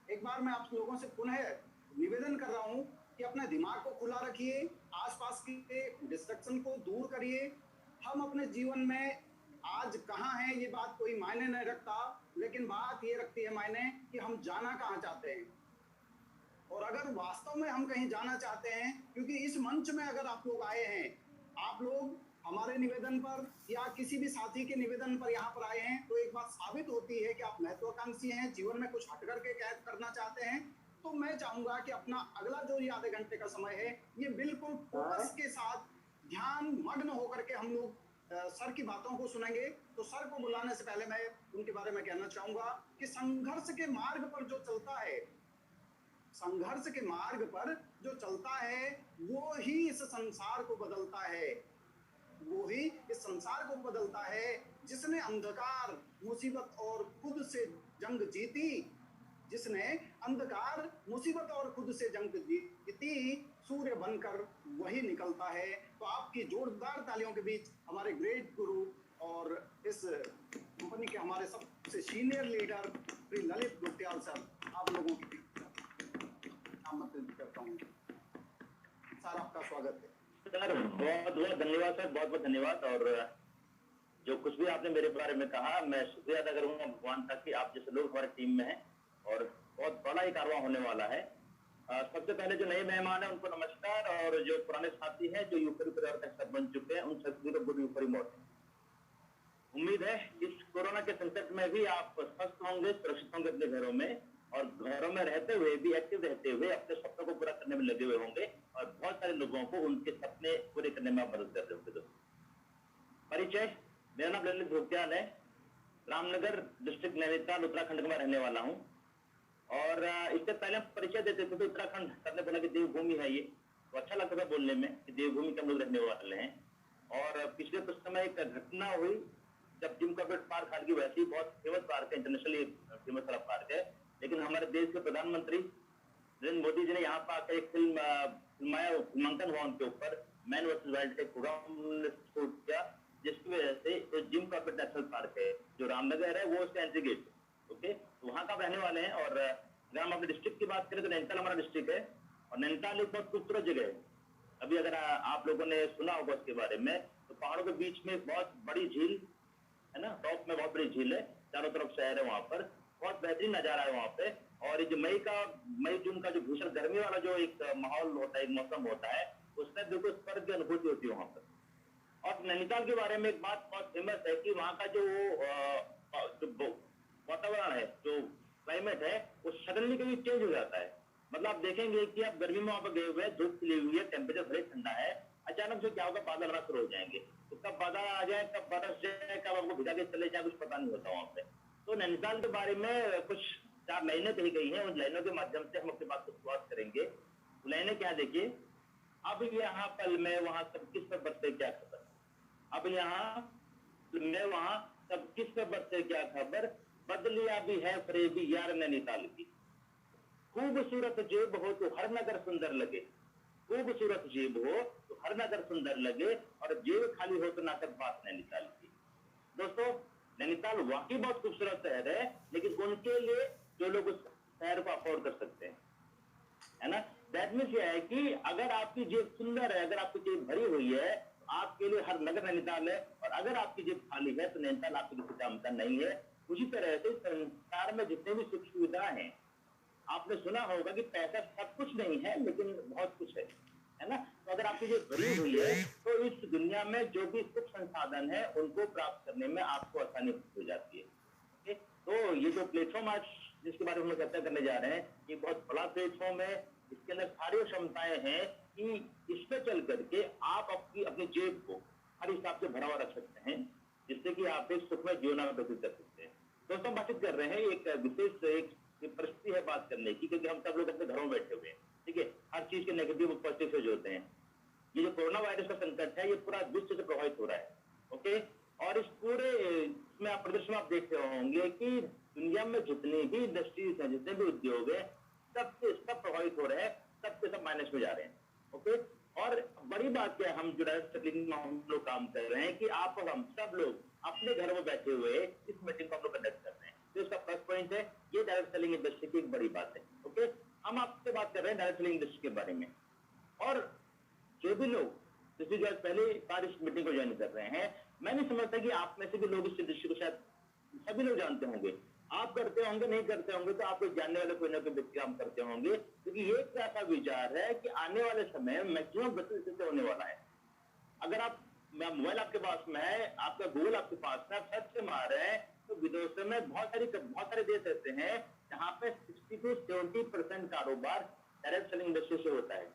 एक बार मैं आप लोगों से पुनः निवेदन कर रहा हूं कि अपने दिमाग को खुला रखिए, आसपास के डिस्ट्रक्शन को दूर करिए। हम अपने जीवन में आज कहाँ हैं ये बात कोई मायने नहीं रखता, लेकिन बात ये रखती है मायने कि हम जाना कहाँ चाहते हैं। और अगर वास्तव में हम कहीं जाना चाहते हैं, क्योंकि इस मंच में अगर आप लोग आए हैं, आप लोग हमारे निवेदन पर या किसी भी साथी के निवेदन पर यहाँ पर आए हैं, तो एक बात साबित होती है कि आप महत्वाकांक्षी हैं, जीवन में कुछ हट करके कैद करना चाहते हैं। तो मैं चाहूंगा कि अपना अगला जो ये आधे घंटे का समय है, ये बिल्कुल फोकस के साथ ध्यान मग्न होकर के हम लोग सर की बातों को सुनेंगे। तो सर को बुलाने से पहले मैं उनके बारे में कहना चाहूंगा कि संघर्ष के मार्ग पर जो चलता है, संघर्ष के मार्ग पर जो चलता है, वो ही इस संसार को बदलता है, वो ही इस संसार को बदलता है। जिसने अंधकार, मुसीबत और खुद से जंग जीती, जिसने अंधकार, मुसीबत और खुद से जंग जीती, सूर्य बनकर वही निकलता है। तो आपकी जोरदार तालियों के बीच हमारे ग्रेट गुरु और इस कंपनी के हमारे सबसे senior leader Shri Lalit Guptiyal sir, आप लोगों की आमंत्रित करता हूँ। सर, आपका स्वागत है। सर, बहुत बहुत धन्यवाद सर, बहुत बहुत धन्यवाद। और जो कुछ भी आपने मेरे बारे में कहा, मैं शुक्रिया अदा करूंगा भगवान का कि आप जैसे लोग हमारे टीम में हैं और बहुत बड़ा ही कारवां होने वाला है। सबसे पहले जो नए मेहमान हैं उनको नमस्कार, और जो पुराने साथी हैं जो यूपरी परिवार का हिस्सा बन चुके हैं, उन सभी को गुड यूपरी मॉर्निंग। उम्मीद है इस कोरोना के संकट में भी आप स्वस्थ होंगे, सुरक्षित होंगे अपने घरों में, और घरों में रहते हुए भी, एक्टिव रहते हुए अपने सपनों को पूरा करने में लगे हुए होंगे, और बहुत सारे लोगों को उनके सपने पूरे करने में मदद कर रहे होंगे। दोस्तों, परिचय, मेरा नाम ललित गुप्तियाल है, रामनगर डिस्ट्रिक्ट नैनीताल उत्तराखंड में रहने वाला हूँ। और इससे पहले हम परिचय देते थे तो उत्तराखंड करने बोला कि देवभूमि है ये, तो अच्छा लगता था बोलने में कि देवभूमि के हम लोग रहने वाले हैं। और पिछले कुछ समय एक घटना हुई जब जिम कॉर्बेट पार्क, हाल की वैसे ही बहुत फेमस पार्क है, इंटरनेशनली फेमस पार्क है, लेकिन हमारे देश के प्रधानमंत्री नरेंद्र मोदी जी ने यहाँ पर आकर एक फिल्मांकन हुआ उनके ऊपर, मैन वर्सेस वाइल्ड का प्रोग्राम शूट किया, जिसकी वजह से जिम कॉर्बेट नेशनल पार्क है जो रामनगर है, वो उसका एंट्री गेट, ओके, तो वहाँ का रहने वाले हैं। और अगर हम अपने डिस्ट्रिक्ट की बात करें तो नैनीताल हमारा डिस्ट्रिक्ट है, और नैनीताल एक बहुत खूबसूरत जगह है। अभी अगर आप लोगों ने सुना होगा उसके बारे में, तो पहाड़ों के बीच में बहुत बड़ी झील है ना, टॉप में बहुत बड़ी झील है, चारों तरफ शहर है, वहाँ पर बहुत बेहतरीन नजारा है वहाँ पे। और ये जो मई जून का जो भीषण गर्मी वाला जो एक माहौल होता है, एक मौसम होता है, उसमें बिल्कुल स्वर्ग की अनुभूति होती है वहाँ पर। और नैनीताल के बारे में एक बात बहुत फेमस है कि वहाँ का जो वातावरण है, जो क्लाइमेट है, वो सडनली कभी चेंज हो जाता है। मतलब आप देखेंगे कि आप गर्मी में वहां पर गए हुए हैं, धूप खिली हुई है, टेम्परेचर बड़े ठंडा है, अचानक से क्या होगा, बादल आना शुरू हो जाएंगे। तो कब बादल आ जाए, कब बरस जाए, कब आपको भिगा के चले जाए, कुछ पता नहीं होता वहां पे। तो नैनीताल के बारे में कुछ 4 लाइनें कही गई हैं, उन लाइनों के माध्यम से हम अपनी बात को शुरुआत करेंगे। लाइनें क्या, देखिए, अब यहाँ पल में वहां सब किस पर बरसे क्या खबर, अब यहाँ मैं वहां सब किस पर बरसे क्या खबर, बदलिया भी है फरेबी यार नैनीताल की। खूबसूरत जेब हो तो हर नगर सुंदर लगे, खूबसूरत जेब हो तो हर नगर सुंदर लगे, और जेब खाली हो तो ना कर बात नैनीताल की। दोस्तों, नैनीताल वाकई बहुत खूबसूरत शहर है, लेकिन उनके लिए जो लोग उस शहर को अफोर्ड कर सकते हैं, है ना। दैट मीन्स ये है कि अगर आपकी जेब सुंदर है, अगर आपकी जेब भरी हुई है, आपके लिए हर नगर नैनीताल है, और अगर आपकी जेब खाली है तो नैनीताल आपके लिए काम का नहीं है। उसी तरह से संसार में जितने भी सुख सुविधाएं हैं, आपने सुना होगा कि पैसा सब कुछ नहीं है, लेकिन बहुत कुछ है ना। तो अगर आपकी जेब भरी हुई है तो इस दुनिया में जो भी सुख संसाधन है उनको प्राप्त करने में आपको आसानी हो जाती है। तो ये जो प्लेटफॉर्म आज जिसके बारे में हम चर्चा करने जा रहे हैं, ये बहुत बड़ा प्लेटफॉर्म है, इसके अंदर सारी क्षमताएं हैं कि इसमें चल करके आप अपनी जेब को हर हिसाब से भरा हुआ रख सकते हैं, जिससे कि आप एक सुखमय जीवन व्यतीत कर सकते हैं। दोस्तों, बातचीत कर रहे हैं एक विशेष एक परिस्थिति है बात करने की, क्योंकि हम सब लोग अपने घरों में बैठे हुए हैं, ठीक है, हर चीज के नेगेटिव और पॉजिटिव फेज होते हैं। ये जो कोरोना वायरस का संकट है, ये पूरा विश्व से प्रभावित हो रहा है, ओके। और इस पूरे इसमें आप प्रदर्शन आप देख रहे होंगे कि दुनिया में जितनी भी इंडस्ट्रीज हैं, जितने भी उद्योग है, सब प्रभावित हो रहे हैं, सब माइनस में जा रहे हैं, ओके। और बड़ी बात क्या है, हम जो हम लोग काम कर रहे हैं कि आप और हम सब लोग अपने घर में बैठे हुए इस मीटिंग को हम लोग कंडक्ट कर रहे हैं। तो इसका फर्स्ट पॉइंट है, ये डायरेक्ट सेलिंग इंडस्ट्री की एक बड़ी बात है। ओके, हम आपसे बात कर रहे हैं डायरेक्ट सेलिंग इंडस्ट्री के बारे में। और जो भी लोग जिसकी जो पहली बार इस मीटिंग को ज्वाइन कर रहे हैं, मैं नहीं समझता कि आप में से भी लोग इस इंडस्ट्री को शायद सभी लोग जानते होंगे। आप करते होंगे, नहीं करते होंगे तो आपको जानने वाले कोई ना कोई व्यक्ति काम करते होंगे, क्योंकि ये एक ऐसा विचार है कि आने वाले समय में मैक्सिमम बिजनेस इससे होने वाला है। अगर आप मोबाइल आपके पास में है, आपका गूगल आपके पास में, आप सर्च से मार रहे हैं तो विदेशों में बहुत सारे देश ऐसे हैं जहाँ पे 60 to 70% कारोबार डायरेक्ट सेलिंग इंडस्ट्री से होता है।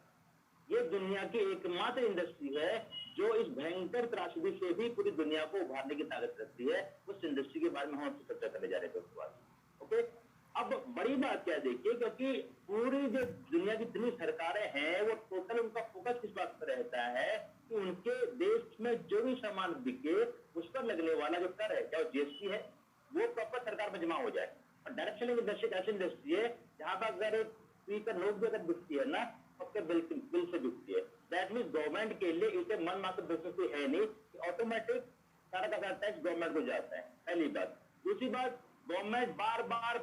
ये दुनिया की एकमात्र इंडस्ट्री है जो इस भयंकर त्रासदी से भी पूरी दुनिया को उभारने की ताकत रखती है। उस इंडस्ट्री के बारे में हम आपसे चर्चा करने जा रहे थे उसके बाद। ओके, अब बड़ी बात क्या देखिए, क्योंकि पूरी जो दुनिया की जितनी सरकारें हैं वो टोटल उनका फोकस किस बात पर रहता है कि उनके देश में जो भी सामान बिके उस पर लगने वाला जो कर है, चाहे जीएसटी है, वो प्रॉपर सरकार में जमा हो जाए। और डायरेक्ट सेलिंग इंडस्ट्री ऐसी इंडस्ट्री है जहां पर अगर फ्री का नोट भी अगर बिकती है ना, सबके बिल से बिकती है। दैट मीन्स गवर्नमेंट के लिए इसे मन मात्र बिजनेस है नहीं कि ऑटोमेटिक सारा का सारा टैक्स गवर्नमेंट को जाता है, पहली बात। दूसरी बात, गवर्नमेंट बार बार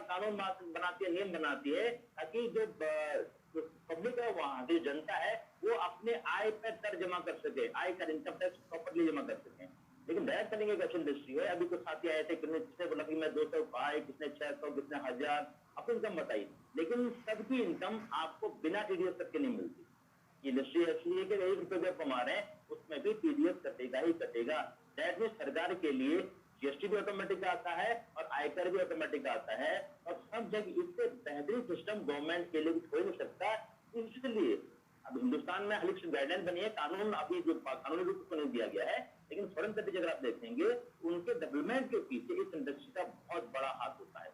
कानून बनाती है, नियम बनाती है ताकि जो पब्लिक है, वहां की जनता है, वो अपने आय पर कर जमा कर सके, आय कर इनकम टैक्स प्रॉपर्ली जमा कर सके। लेकिन डायरेक्ट सेलिंग एक ऐसी इंडस्ट्री है, अभी कुछ साथी आए थे, किसने बोला कि मैं 200 पाए, किसने 600, किसने 1000, अपनी इनकम बताई, लेकिन सबकी इनकम आपको बिना टीडीएस करके नहीं मिलती। इंडस्ट्री ऐसी है कि 1 रुपए जो कमा रहे हैं उसमें भी टीडीएस कटेगा ही कटेगा। दैट मीन्स सरकार के लिए जीएसटी भी ऑटोमेटिक आता है और आयकर भी ऑटोमेटिक आता है, और सब जगह इससे बेहतरीन सिस्टम गवर्नमेंट के लिए कुछ हो नहीं सकता। इसलिए अब हिंदुस्तान में हाल ही गाइडलाइन बनी है, कानून अभी जो कानूनी रूप से नहीं दिया गया है, लेकिन फॉरेन कंट्रीज अगर आप देखेंगे उनके डेवलपमेंट के पीछे इस इंडस्ट्री का बहुत बड़ा हाथ होता है।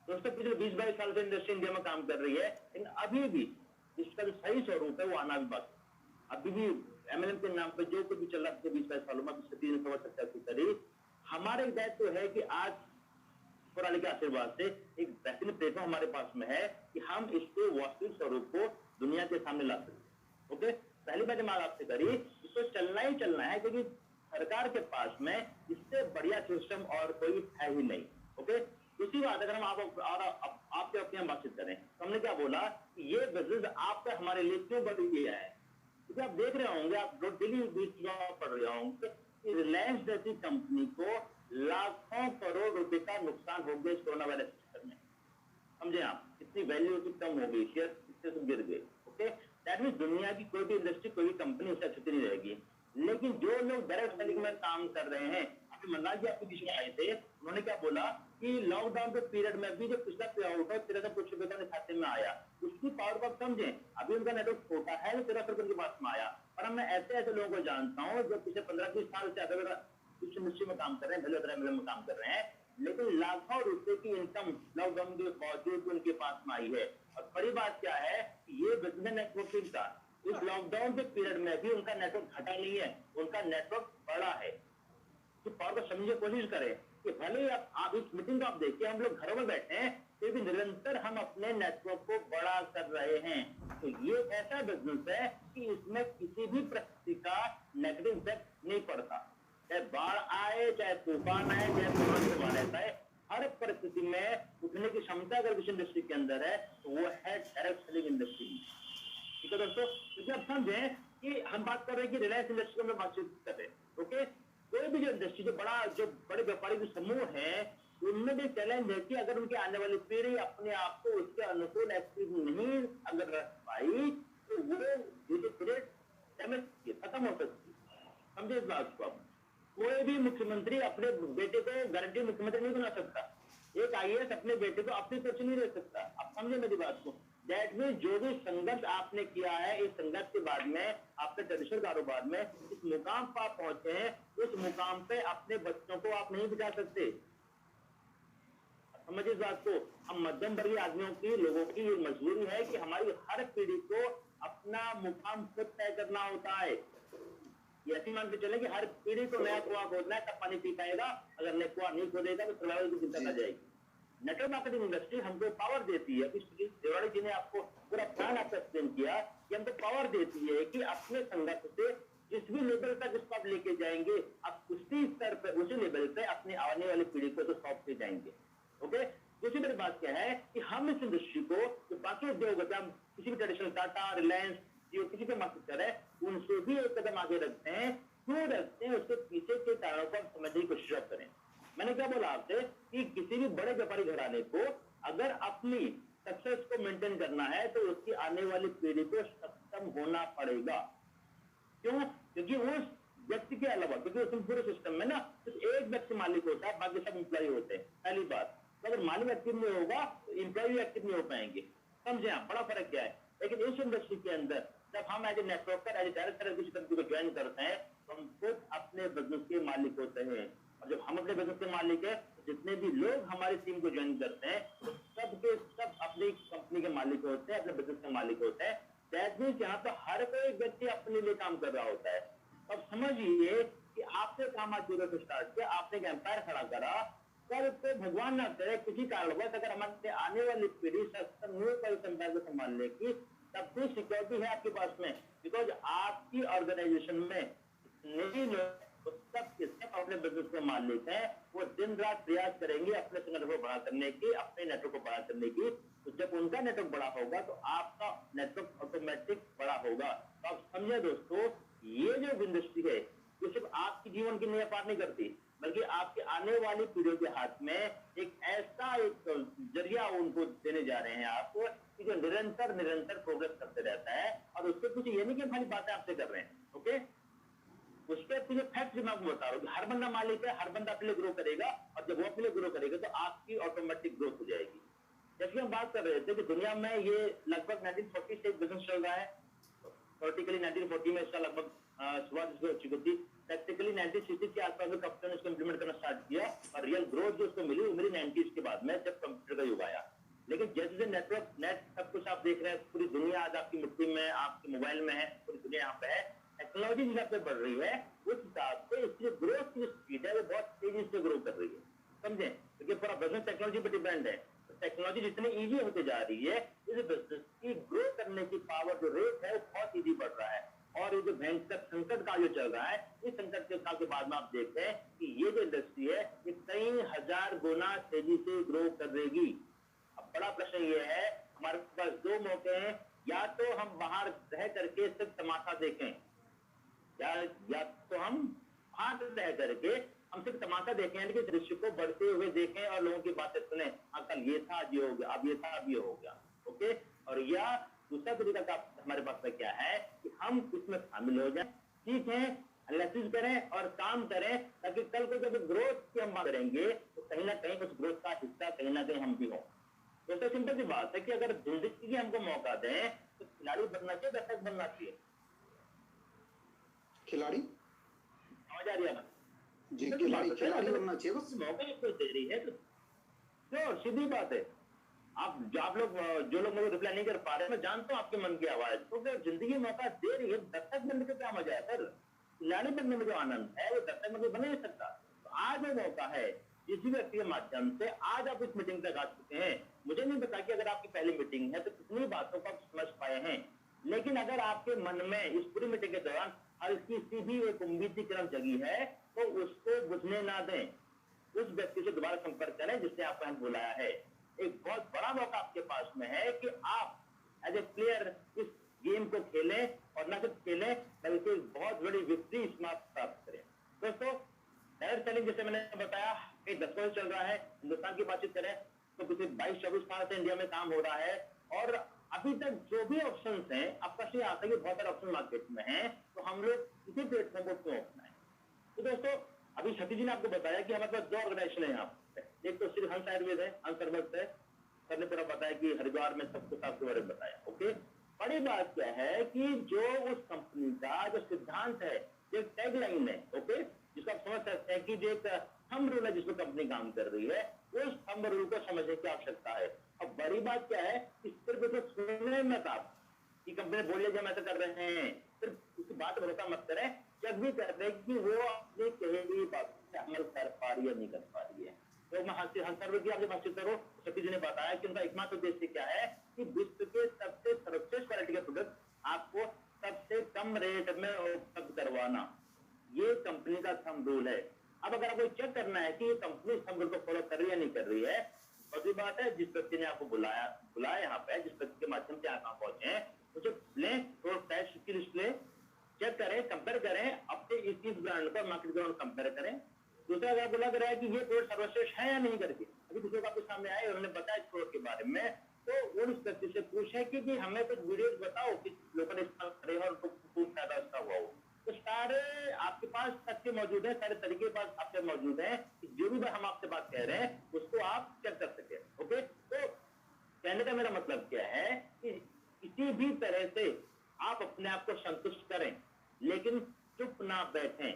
दोस्तों, पिछले 20-22 साल से इंडस्ट्री इंडिया में काम कर रही है, लेकिन अभी भी इसका जो सही स्वरूप है वो आना भी बाकी। अभी भी एमएलएम के नाम पे जो कुछ भी चल रहा है 20-22 सालों में, 3 चर्चा की करी, हमारे दायित्व है कि आज पुराने के आशीर्वाद से एक बेहतरीन प्लेटफॉर्म हमारे पास में है कि हम इसके वास्तविक स्वरूप को दुनिया के सामने ला सकते। ओके, पहली बात मैं आपसे करी, इसको चलना ही चलना है, क्योंकि सरकार के पास में इससे बढ़िया सिस्टम और कोई है ही नहीं। ओके, दूसरी बात, अगर हम आपके अपने बातचीत करें तो हमने क्या बोला कि ये बिजनेस आपका हमारे लिए क्यों बढ़ गया है, क्योंकि आप देख रहे होंगे, आप डेली पढ़ रहे होंगे, रिलायंस जैसी कंपनी को लाखों करोड़ रुपए का नुकसान हो गया इस कोरोना वायरस चक्कर में। समझे आप, इतनी वैल्यू उसकी कम हो गई, शेयर इससे तो गिर गए। ओके, दैट मीन्स दुनिया की कोई भी इंडस्ट्री, कोई भी कंपनी उससे अच्छी नहीं रहेगी। लेकिन जो लोग डायरेक्ट सेलिंग में काम कर रहे हैं, अभी मनराज जी आपके बीच में आए थे, उन्होंने क्या बोला कि लॉकडाउन के पीरियड में भी जो पिछला पे आउट है 1300 कुछ रुपए का खाते में आया, उसकी पावर को आप समझें। अभी उनका नेटवर्क छोटा है, 1300 रुपए के पास में आया, और मैं ऐसे लोगों को जानता हूँ जो पिछले 15-20 साल से ज्यादा इस इंडस्ट्री में काम कर रहे हैं, एमएलएम में काम कर रहे हैं, लेकिन लाखों रुपए की इनकम लॉकडाउन के बावजूद उनके पास में आई है। और बड़ी बात क्या है, ये बिजनेस नेटवर्किंग का इस लॉकडाउन के पीरियड में भी उनका नेटवर्क घटा नहीं है, उनका नेटवर्क बढ़ा है। तो पावर को समझने की कोशिश करें कि भले ही आप इस मीटिंग को आप देखिए, हम लोग घरों में बैठे हैं, फिर भी निरंतर हम अपने नेटवर्क को बड़ा कर रहे हैं। तो ये ऐसा बिजनेस है कि इसमें किसी भी प्रकृति का नेगेटिव इफेक्ट नहीं पड़ता, चाहे बाढ़ आए, चाहे तूफान आए, चाहे कोरोना रहता है, हर परिस्थिति में उठने की क्षमता अगर किसी इंडस्ट्री के अंदर है तो वो है डायरेक्ट सेलिंग इंडस्ट्री। ठीक है दोस्तों, क्योंकि आप समझें कि हम बात कर रहे हैं कि रिलायंस इंडस्ट्री में बातचीत कर रहे हैं। ओके, कोई भी जो इंडस्ट्री जो बड़े व्यापारी जो समूह है, उनमें भी चैलेंज है कि अगर उनकी आने वाली पीढ़ी अपने आप को उसके अनुकूल एक्टिव नहीं अगर रख पाई तो वो पीरियड खत्म हो सकती है। समझे इस बात को आप, कोई भी मुख्यमंत्री अपने बेटे को गारंटी मुख्यमंत्री नहीं बना सकता, एक आईएएस अपने बेटे को अपनी तरफ से नहीं रह सकता। आप समझे मेरी बात को। दैट मीन्स जो भी संघर्ष आपने किया है, इस संघर्ष के बाद में आपके ट्रेडिशनल कारोबार में इस मुकाम पर आप पहुंचे हैं, उस मुकाम पे अपने बच्चों को आप नहीं बचा सकते। समझिए इस बात को। हम मध्यम वर्गीय आदमियों की, लोगों की ये मजबूरी है कि हमारी हर पीढ़ी को अपना मुकाम खुद तय करना होता है। ऐसी मान के चले कि हर पीढ़ी को नया कुआं खोदना है, तब पानी पी पाएगा, अगर नया कुआं नहीं खोदेगा तो सर्वाइवल की चिंता कर जाएगी। नेटवर्क मार्केटिंग इंडस्ट्री हमको पावर देती है, देवाड़ी जी ने आपको पूरा प्लान आपको एक्सप्लेन किया कि हमको पावर देती है कि अपने संघर्ष से जिस भी लेवल तक इसको आप लेके जाएंगे, आप उसी स्तर पर, उसी लेवल पे अपने आने वाली पीढ़ी को तो सौंपते जाएंगे। ओके, दूसरी बड़ी बात क्या है कि हम इस इंडस्ट्री को जो बाकी उद्योग होते हैं, हम किसी भी ट्रेडिशनल टाटा, रिलायंस, जियो, किसी पे मार्केट करें, उनसे भी एक कदम आगे रखते हैं। क्यों रखते हैं? उसके पीछे के कारणों को हम समझने की कोशिश करें। मैंने क्या बोला आपसे कि किसी भी बड़े व्यापारी घराने को अगर अपनी सक्सेस को मेंटेन करना है तो उसकी आने वाली पीढ़ी को सक्षम होना पड़ेगा। क्यों? क्योंकि उस व्यक्ति के अलावा, क्योंकि उस पूरे सिस्टम में ना सिर्फ एक व्यक्ति मालिक होता है, बाकी सब एम्प्लॉय होते हैं। पहली बात, तो अगर मालिक एक्टिव नहीं होगा तो एम्प्लॉय एक्टिव नहीं हो पाएंगे। समझे आप? बड़ा फर्क क्या है। लेकिन इस इंडस्ट्री के अंदर जब हम as a networker, as a director किसी कंपनी को ज्वाइन करते हैं तो हम खुद अपने बिजनेस के मालिक होते हैं। और जब हम अपने बिजनेस के मालिक है, जितने भी लोग हमारी टीम को ज्वाइन करते हैं तो सब के सब अपनी कंपनी के मालिक होते हैं, अपने बिजनेस के मालिक होते हैं। दैट मींस यहाँ पे हर कोई व्यक्ति अपने लिए काम कर रहा होता है। अब समझिए कि आपने काम आज जीरो से स्टार्ट किया, आपने एक एम्पायर खड़ा करा, कल तो भगवान ना करे किसी कारणवश अगर हमारे आने वाली पीढ़ी सक्षम नहीं हो इस एम्पायर को संभालने की, तब भी सिक्योरिटी है आपके पास में। बिकॉज आपकी ऑर्गेनाइजेशन में नहीं लोग सब के सब अपने बिजनेस के मालिक हैं, वो दिन रात प्रयास करेंगे अपने नेटवर्क को बड़ा करने की, अपने नेटवर्क को बड़ा करने की। तो जब उनका नेटवर्क बड़ा होगा तो आपका नेटवर्क ऑटोमेटिक बड़ा होगा। तो आप समझे दोस्तों, ये जो इंडस्ट्री है ये सिर्फ आपके जीवन की नया पार नहीं करती, बल्कि आपके आने वाली पीढ़ियों के हाथ में एक ऐसा एक जरिया उनको देने जा रहे हैं आपको कि जो निरंतर प्रोग्रेस करते रहता है। और उसके पीछे ये नहीं कि हमारी बातें आपसे कर रहे हैं, ओके, उसके पीछे फैक्ट मैं आपको बता रहा हूँ। हर बंदा मालिक है, हर बंदा अपने लिए ग्रो करेगा, और जब वो अपने लिए ग्रो करेगा तो आपकी ऑटोमेटिक ग्रोथ हो जाएगी। जैसे हम बात कर रहे थे कि दुनिया में ये लगभग 1940 से बिजनेस चल रहा है। वर्टिकली 1940 में इसका लगभग शुरुआत हो चुकी थी। प्रैक्टिकली 1960 के आसपास में कंप्यूटर ने इसको इम्प्लीमेंट करना स्टार्ट किया, और रियल ग्रोथ जो उसको मिली वो मिली 90s के बाद में, जब कंप्यूटर का युग आया। लेकिन जैसे नेटवर्क नेट सब कुछ आप देख रहे हैं, पूरी दुनिया आज आपकी मुट्ठी में, आपके मोबाइल में है, पूरी दुनिया यहाँ पे है। टेक्नोलॉजी जिस हिसाब से बढ़ रही है उस हिसाब से इसकी ग्रोथ की स्पीड है वो बहुत तेजी से ग्रो कर रही है। समझे? क्योंकि पूरा बिजनेस टेक्नोलॉजी पर डिपेंड है। टेक्नोलॉजी जितनी इजी होती जा रही है, इस बिजनेस की ग्रो करने की पावर जो रेट है वो बहुत इजी बढ़ रहा है। और ये जो भयंकर संकट काल जो चल रहा है, इस संकट के काल के बाद में आप देखते हैं कि ये जो इंडस्ट्री है ये कई हजार गुना तेजी से ग्रो करेगी। अब बड़ा प्रश्न ये है, हमारे पास दो मौके हैं, या तो हम बाहर रह करके सिर्फ तमाशा देखें, या तो हम बाहर रह करके हम सिर्फ तमाशा देखें, यानी कि दृश्य को बढ़ते हुए देखें और लोगों की बातें सुने, कल ये था आज ये हो गया, अब ये था अब ये हो गया, ओके। और या दूसरा तरीका का हमारे पास में क्या है कि हम इसमें शामिल हो जाएं, ठीक है, एनालिसिस करें और काम करें, ताकि कल को जब ग्रोथ की हम बात करेंगे तो कहीं ना कहीं उस ग्रोथ का हिस्सा कहीं ना कहीं हम भी हों। दोस्तों सिंपल सी बात है कि अगर जिंदगी हमको मौका दें तो खिलाड़ी बनना चाहिए, दर्शक बनना चाहिए। खिलाड़ी समझ आ रही है जी, खिलाड़ी बनना चाहिए, बस मौका आपको दे रही है तो सीधी बात है। आप लोग जो लोग मुझे रिप्लाई नहीं कर पा रहे, मैं जानता हूँ आपके मन की आवाज, तो अगर जिंदगी मौका दे रही है, दर्शक बनने का क्या मजा है सर? खिलाड़ी बनने में जो आनंद है वो दर्शक बनने बन नहीं सकता। तो आज वो मौका है, किसी व्यक्ति के माध्यम से आज आप इस मीटिंग तक आ चुके हैं। मुझे नहीं पता कि अगर आपकी पहली मीटिंग है तो कितनी बातों को आप समझ पाए हैं, लेकिन अगर आपके मन में इस पूरी मीटिंग के दौरान हल्की सी भी एक उम्मीद की किरण जगी है तो उसको बुझने ना दें। उस व्यक्ति से दोबारा संपर्क करें जिसने आपको यहाँ बुलाया है। एक बहुत बड़ा मौका आपके पास में है कि आप एज ए प्लेयर इस गेम को खेलें, और न सिर्फ खेलें बल्कि एक बहुत बड़ी विक्ट्री इसमें आप प्राप्त करें। दोस्तों डायरेक्ट सेलिंग जैसे मैंने बताया कि 10 साल चल रहा है, हिंदुस्तान की बातचीत करें तो पिछले 22-24 साल से इंडिया में काम हो रहा है, और अभी तक जो भी ऑप्शन हैं, आपका से आता है कि बहुत सारे ऑप्शन मार्केट में हैं, तो हम लोग इसी प्लेटफॉर्म को क्यों अपनाएं? तो दोस्तों अभी सतीश जी ने आपको बताया कि हमारे पास 2 ऑर्गेनाइजेशन है यहाँ पे। एक तो श्री हंस आयुर्वेद है, हंस सर्वत है, सर ने पूरा बताया कि हरिद्वार में सब कुछ आपके बारे में बताया, ओके। बड़ी बात क्या है कि जो उस कंपनी का जो सिद्धांत है, जो टैगलाइन है, ओके, जिसको आप समझ सकते हैं कि जो एक थंब रूल है जिसमें कंपनी काम कर रही है, उस थंब रूल को समझने की आवश्यकता है। अब बड़ी बात क्या है कि सिर्फ उसको सुनने मत आप कि कंपनी बोले जब ऐसा कर रहे हैं, सिर्फ उसकी बात भरोसा मत करें, जब भी कर रहे कि वो अपनी कहेगी बात अमल कर पा रही है नहीं कर पा रही है। तो मैं हंसर्व की आपसे बातचीत करो, सतीश जी ने बताया कि उनका एकमात्र उद्देश्य क्या है कि विश्व के सबसे सर्वश्रेष्ठ क्वालिटी का प्रोडक्ट आपको सबसे कम रेट में उपलब्ध करवाना, ये कंपनी का थंब रूल है। अब अगर आपको चेक करना है कि ये कंपनी थंब रूल को फॉलो कर रही है नहीं कर रही है, दूसरी बात है, जिस व्यक्ति ने आपको बुलाया यहाँ पे, जिस व्यक्ति के माध्यम से आप यहाँ पहुंचे हैं, उसे लें, थोड़ा टेस्ट की लिस्ट लें, चेक करें, कंपेयर करें, अपने इस ब्रांड को मार्केट ग्राउंड कंपेयर करें। दूसरा, अगर आपको लग रहा है कि ये प्रोडक्ट सर्वश्रेष्ठ है या नहीं करके, अभी दूसरे आपके सामने आए, उन्होंने बताया इस प्रोडक्ट के बारे में, तो वो उस व्यक्ति से पूछे कि हमें कुछ वीडियोस बताओ कि लोगों ने इस्तेमाल करे और उनको खूब फायदा उसका हुआ हो। तो सारे आपके पास तथ्य मौजूद है, सारे तरीके पास आपके मौजूद है, जो भी हम आपसे बात कह रहे हैं उसको आप चेक कर सके। ओके, तो कहने का मेरा मतलब क्या है कि किसी भी तरह से आप अपने आप को संतुष्ट करें, लेकिन चुप ना बैठें।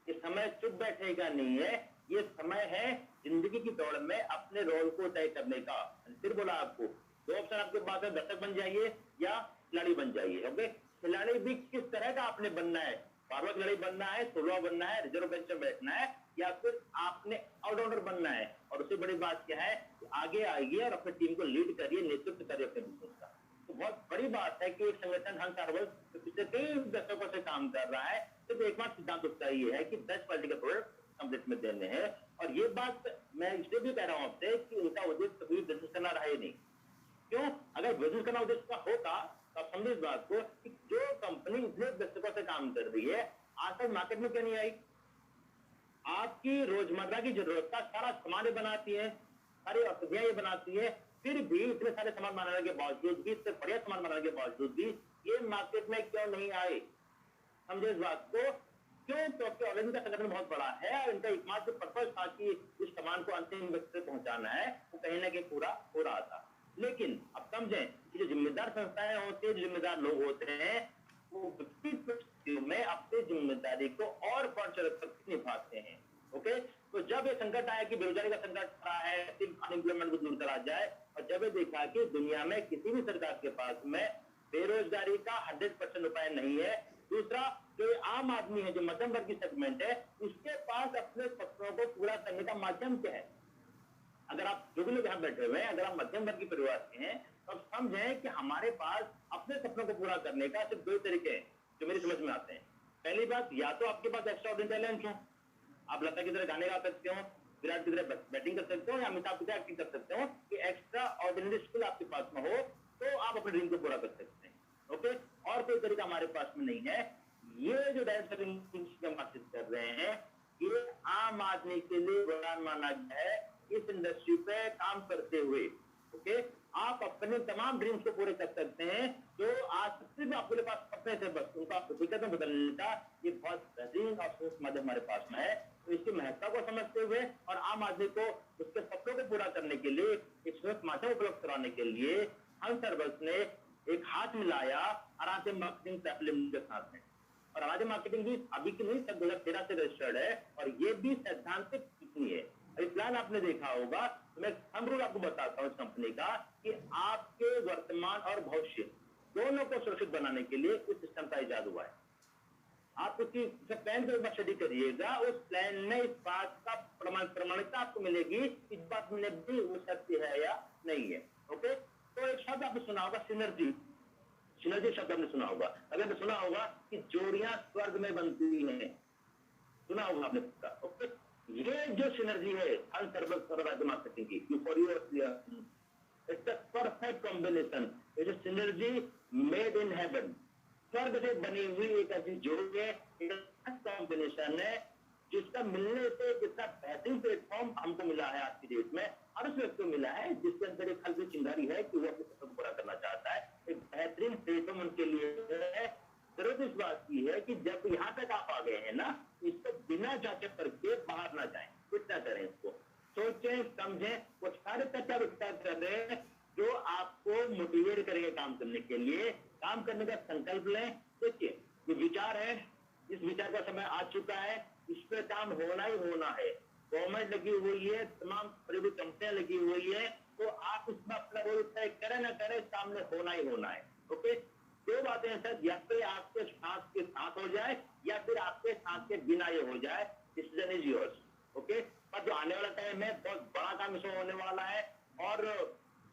ये समय चुप बैठेगा नहीं है, ये समय है जिंदगी की दौड़ में अपने रोल को तय करने का। फिर बोला आपको दो ऑप्शन आपके पास है, दर्शक बन जाइए या खिलाड़ी बन जाइए। ओके, खिलाड़ी भी किस तरह का आपने बनना है, बारवा खिलाड़ी बनना है, 16 बनना है, रिजर्व बेंच में बैठना है, या फिर आपने ऑलराउंडर बनना है। और उससे बड़ी बात क्या है, आगे आइए और अपनी टीम को लीड करिए, नेतृत्व करिए अपने बिजनेस का। तो बहुत बड़ी बात है कि एक संगठन हंस हर्बल पिछले कई दशकों से काम कर रहा है, तो एकमात्र सिद्धांत उसका ये है कि 10 क्वालिटी के प्रोडक्ट कंप्लीट में देने हैं। और ये बात मैं इसलिए भी कह रहा हूं आपसे कि उनका उद्देश्य कभी बिजनेस करना रहा ही नहीं। क्यों? अगर बिजनेस करना उद्देश्य का होता तो आप समझिए इस बात को कि जो कंपनी इतने दशकों से काम कर रही है, आज तक मार्केट में क्यों नहीं आई? आपकी रोजमर्रा की जरूरत का सारा सामान ये बनाती है, सारी औषधियां ये बनाती है, फिर भी इतने सारे सामान बनाने के बावजूद भी, इतने बढ़िया सामान बनाने के बावजूद भी ये मार्केट में क्यों नहीं आए? समझे इस बात को? क्यों? क्योंकि ऑलरेडी का संगठन बहुत बड़ा है और इनका एकमात्र पर्पज था कि इस सामान को अंतिम व्यक्ति तक पहुंचाना है, वो कहीं ना कहीं पूरा हो रहा था। लेकिन अब समझें कि जो जिम्मेदार संस्थाएं होती है, जो जिम्मेदार लोग होते हैं, वो व्यक्तिगत में अपनी जिम्मेदारी को और बढ़ चढ़कर निभाते हैं। ओके, तो जब ये संकट आया कि बेरोजगारी का संकट आ है, अनएम्प्लॉयमेंट को दूर करा जाए, और जब ये देखा कि दुनिया में किसी भी सरकार के पास में बेरोजगारी का 100% उपाय नहीं है, दूसरा जो आम आदमी है, जो मध्यम वर्ग की सेगमेंट है, उसके पास अपने सपनों को पूरा करने का माध्यम क्या है? अगर आप जो भी लोग यहाँ बैठे हुए हैं, अगर आप मध्यम वर्ग की परिवार के हैं, तो आप समझें कि हमारे पास अपने सपनों को पूरा करने का सिर्फ 2 तरीके हैं जो मेरी समझ में आते हैं। पहली बात, या तो आपके पास एक्स्ट्रा ऑर्डिनरी टैलेंट हो, आप लता की तरह गाने गा सकते हो, विराट की तरह बैटिंग कर सकते हो, या अमिताभ की तरह एक्टिंग कर सकते हो, कि एक्स्ट्रा ऑर्डिनरी स्किल आपके पास में हो तो आप अपने ड्रीम को पूरा कर सकते हैं। ओके, और कोई तरीका हमारे पास में नहीं है। ये जो डायरेक्ट सेलिंग बातचीत कर रहे हैं, ये आम आदमी के लिए वरदान माना गया है इस इंडस्ट्री पे काम करते हुए। ओके, आप अपने तमाम ड्रीम्स को पूरे कर सकते हैं जो आज सिर्फ आपके पास अपने से बस उनका हकीकत में बदलने का ये बहुत बेहतरीन ऑप्शन माध्यम हमारे पास में है। तो इसकी महत्ता को समझते हुए और आम आदमी को उसके सपनों को पूरा करने के लिए एक स्वस्थ माध्यम उपलब्ध कराने के लिए हंस हर्बल्स ने एक हाथ मिलाया आराध्य मार्केटिंग के साथ में। और आराध्य मार्केटिंग भी अभी की नहीं, सब 2013 से रजिस्टर्ड है और ये भी सैद्धांतिक कंपनी है। फिलहाल आपने देखा होगा, तो मैं हम रूल आपको बताता हूँ इस कंपनी का कि आपके वर्तमान और भविष्य दोनों को सुरक्षित बनाने के लिए इस सिस्टम का इजाद हुआ है। आप उसकी प्लान को एक बार स्टडी करिएगा, उस प्लान में इस बात का प्रमाणिकता आपको मिलेगी, इस बात में भी वो सत्य है या नहीं है। ओके, तो एक शब्द आपने सुना होगा, सिनर्जी। सिनर्जी शब्द आपने सुना होगा, अगर सुना होगा कि जोड़ियां स्वर्ग में बनती हैं, सुना होगा आपने इसका। ओके, ये जो सिनर्जी है हंस हर्बल मार्केटिंग की, इट्स अ परफेक्ट कॉम्बिनेशन। ये जो सिनर्जी मेड इन हेवन, स्वर्ग से बनी हुई एक ऐसी जोड़ है, एक कॉम्बिनेशन है जिसका मिलने से कितना बेहतरीन प्लेटफॉर्म हमको मिला है आज की डेट में, और उस व्यक्ति को मिला है जिसके अंदर एक हल्की चिंगारी है कि वो अपने सपने को पूरा करना चाहता है। एक बेहतरीन प्लेटफॉर्म उनके लिए है। जरूरत इस बात की है कि जब यहाँ तक आप आ गए हैं ना, इसको बिना जांचे करके बाहर ना जाएं, कितना करें, इसको सोचें समझें, वो सारे तथ्य विस्तार कर रहे हैं जो आपको मोटिवेट करेंगे काम करने के लिए। काम करने का संकल्प लें। देखिए, ये विचार है, इस विचार का समय आ चुका है, इस पर काम होना ही होना है। गवर्नमेंट लगी हुई है, तमाम बड़ी कंपनियां लगी हुई है, तो आप उसमें अपना रोल तय करें ना करें, सामने होना ही होना है। ओके, 2 बातें हैं सर, या फिर आपके सांस के साथ हो जाए या फिर आपके सांस के बिना ये हो जाए। Decision is yours. ओके, पर जो आने वाला टाइम है बहुत बड़ा काम इसमें होने वाला है। और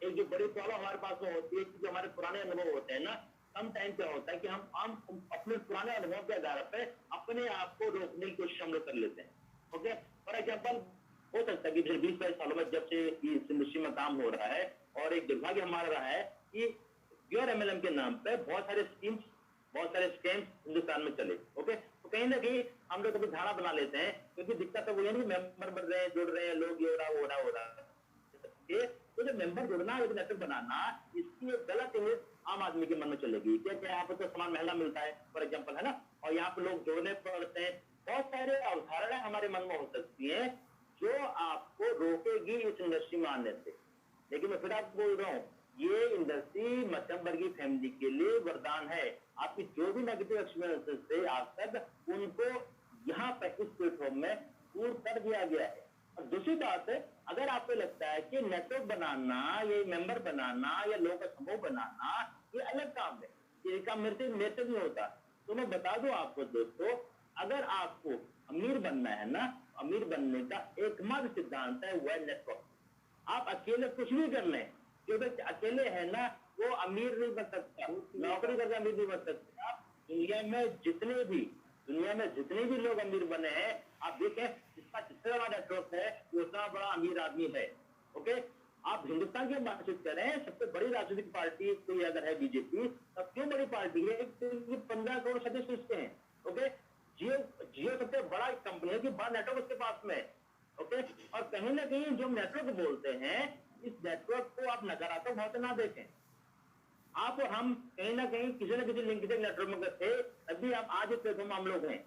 एक जो बड़ी प्रॉब्लम हमारे पास में होती है कि जो हमारे पुराने अनुभव होते हैं ना, कम टाइम क्या होता है कि हम अपने पुराने अनुभव के आधार पर अपने आप को रोकने की कोशिश हम लोग कर लेते हैं। ओके, फॉर एग्जाम्पल हो सकता लगता है कि पिछले 20-22 सालों में जब से इस इंडस्ट्री में काम हो रहा है, और एक दुर्भाग्य हमारा रहा है कि प्योर एमएलएम के नाम पे बहुत सारे स्कीम्स, बहुत सारे स्कैम्स हिंदुस्तान में चले। ओके, तो कहीं ना कहीं हम लोग कभी धारणा बना लेते हैं, क्योंकि दिक्कत तो वो है नहीं, मेंबर बन रहे हैं, जुड़ रहे हैं लोग, ये हो रहा तो जो मेंबर जुड़ना, एक नेटवर्क बनाना, इसकी एक गलत इमेज आम आदमी के मन में चलेगी। क्या यहाँ पर तो सामान महंगा मिलता है फॉर एग्जाम्पल, है ना, और यहाँ पे लोग जोड़ने पड़ते हैं। बहुत सारे अवधारणाएं हमारे मन में हो सकती है जो आपको रोकेगी इस इंडस्ट्री में आने से। लेकिन मैं फिर आपको बोल रहा हूँ, ये इंडस्ट्री मध्यम फैमिली के लिए वरदान है। आपकी जो भी नेगेटिव एक्सपीरियंसेस थे आज तक, उनको यहाँ पर इस प्लेटफॉर्म में दूर कर दिया गया है। और दूसरी बात है, अगर आपको लगता है कि नेटवर्क बनाना, ये मेंबर बनाना या लोगों का समूह बनाना ये अलग काम है, ये काम मेरे से नहीं होता, तो मैं बता दूं आपको दोस्तों, अगर आपको अमीर बनना है ना, अमीर बनने का एकमात्र सिद्धांत है वो है नेटवर्क। आप अकेले कुछ भी कर लें, क्योंकि अकेले है ना वो अमीर नहीं बन सकता, नौकरी करके अमीर नहीं बन सकता। दुनिया में जितने भी लोग अमीर बने हैं, आप देखें जिसका जितना बड़ा नेटवर्क है वो उतना बड़ा अमीर आदमी है। ओके, आप हिंदुस्तान की बातचीत करें, सबसे बड़ी राजनीतिक पार्टी कोई अगर है बीजेपी, तब क्यों बड़ी पार्टी है? 15 करोड़ सदस्य उसके हैं। ओके, जियो सबसे बड़ा कंपनी है कि बड़ा नेटवर्क उसके पास में। ओके, और कहीं ना कहीं जो नेटवर्क बोलते हैं, इस नेटवर्क को आप नकारात्मक भाव से ना देखें। आप और हम कहीं ना कहीं किसी न किसी लिंक से नेटवर्क में थे, अभी आप आज इस प्लेटफॉर्म हम लोग हैं,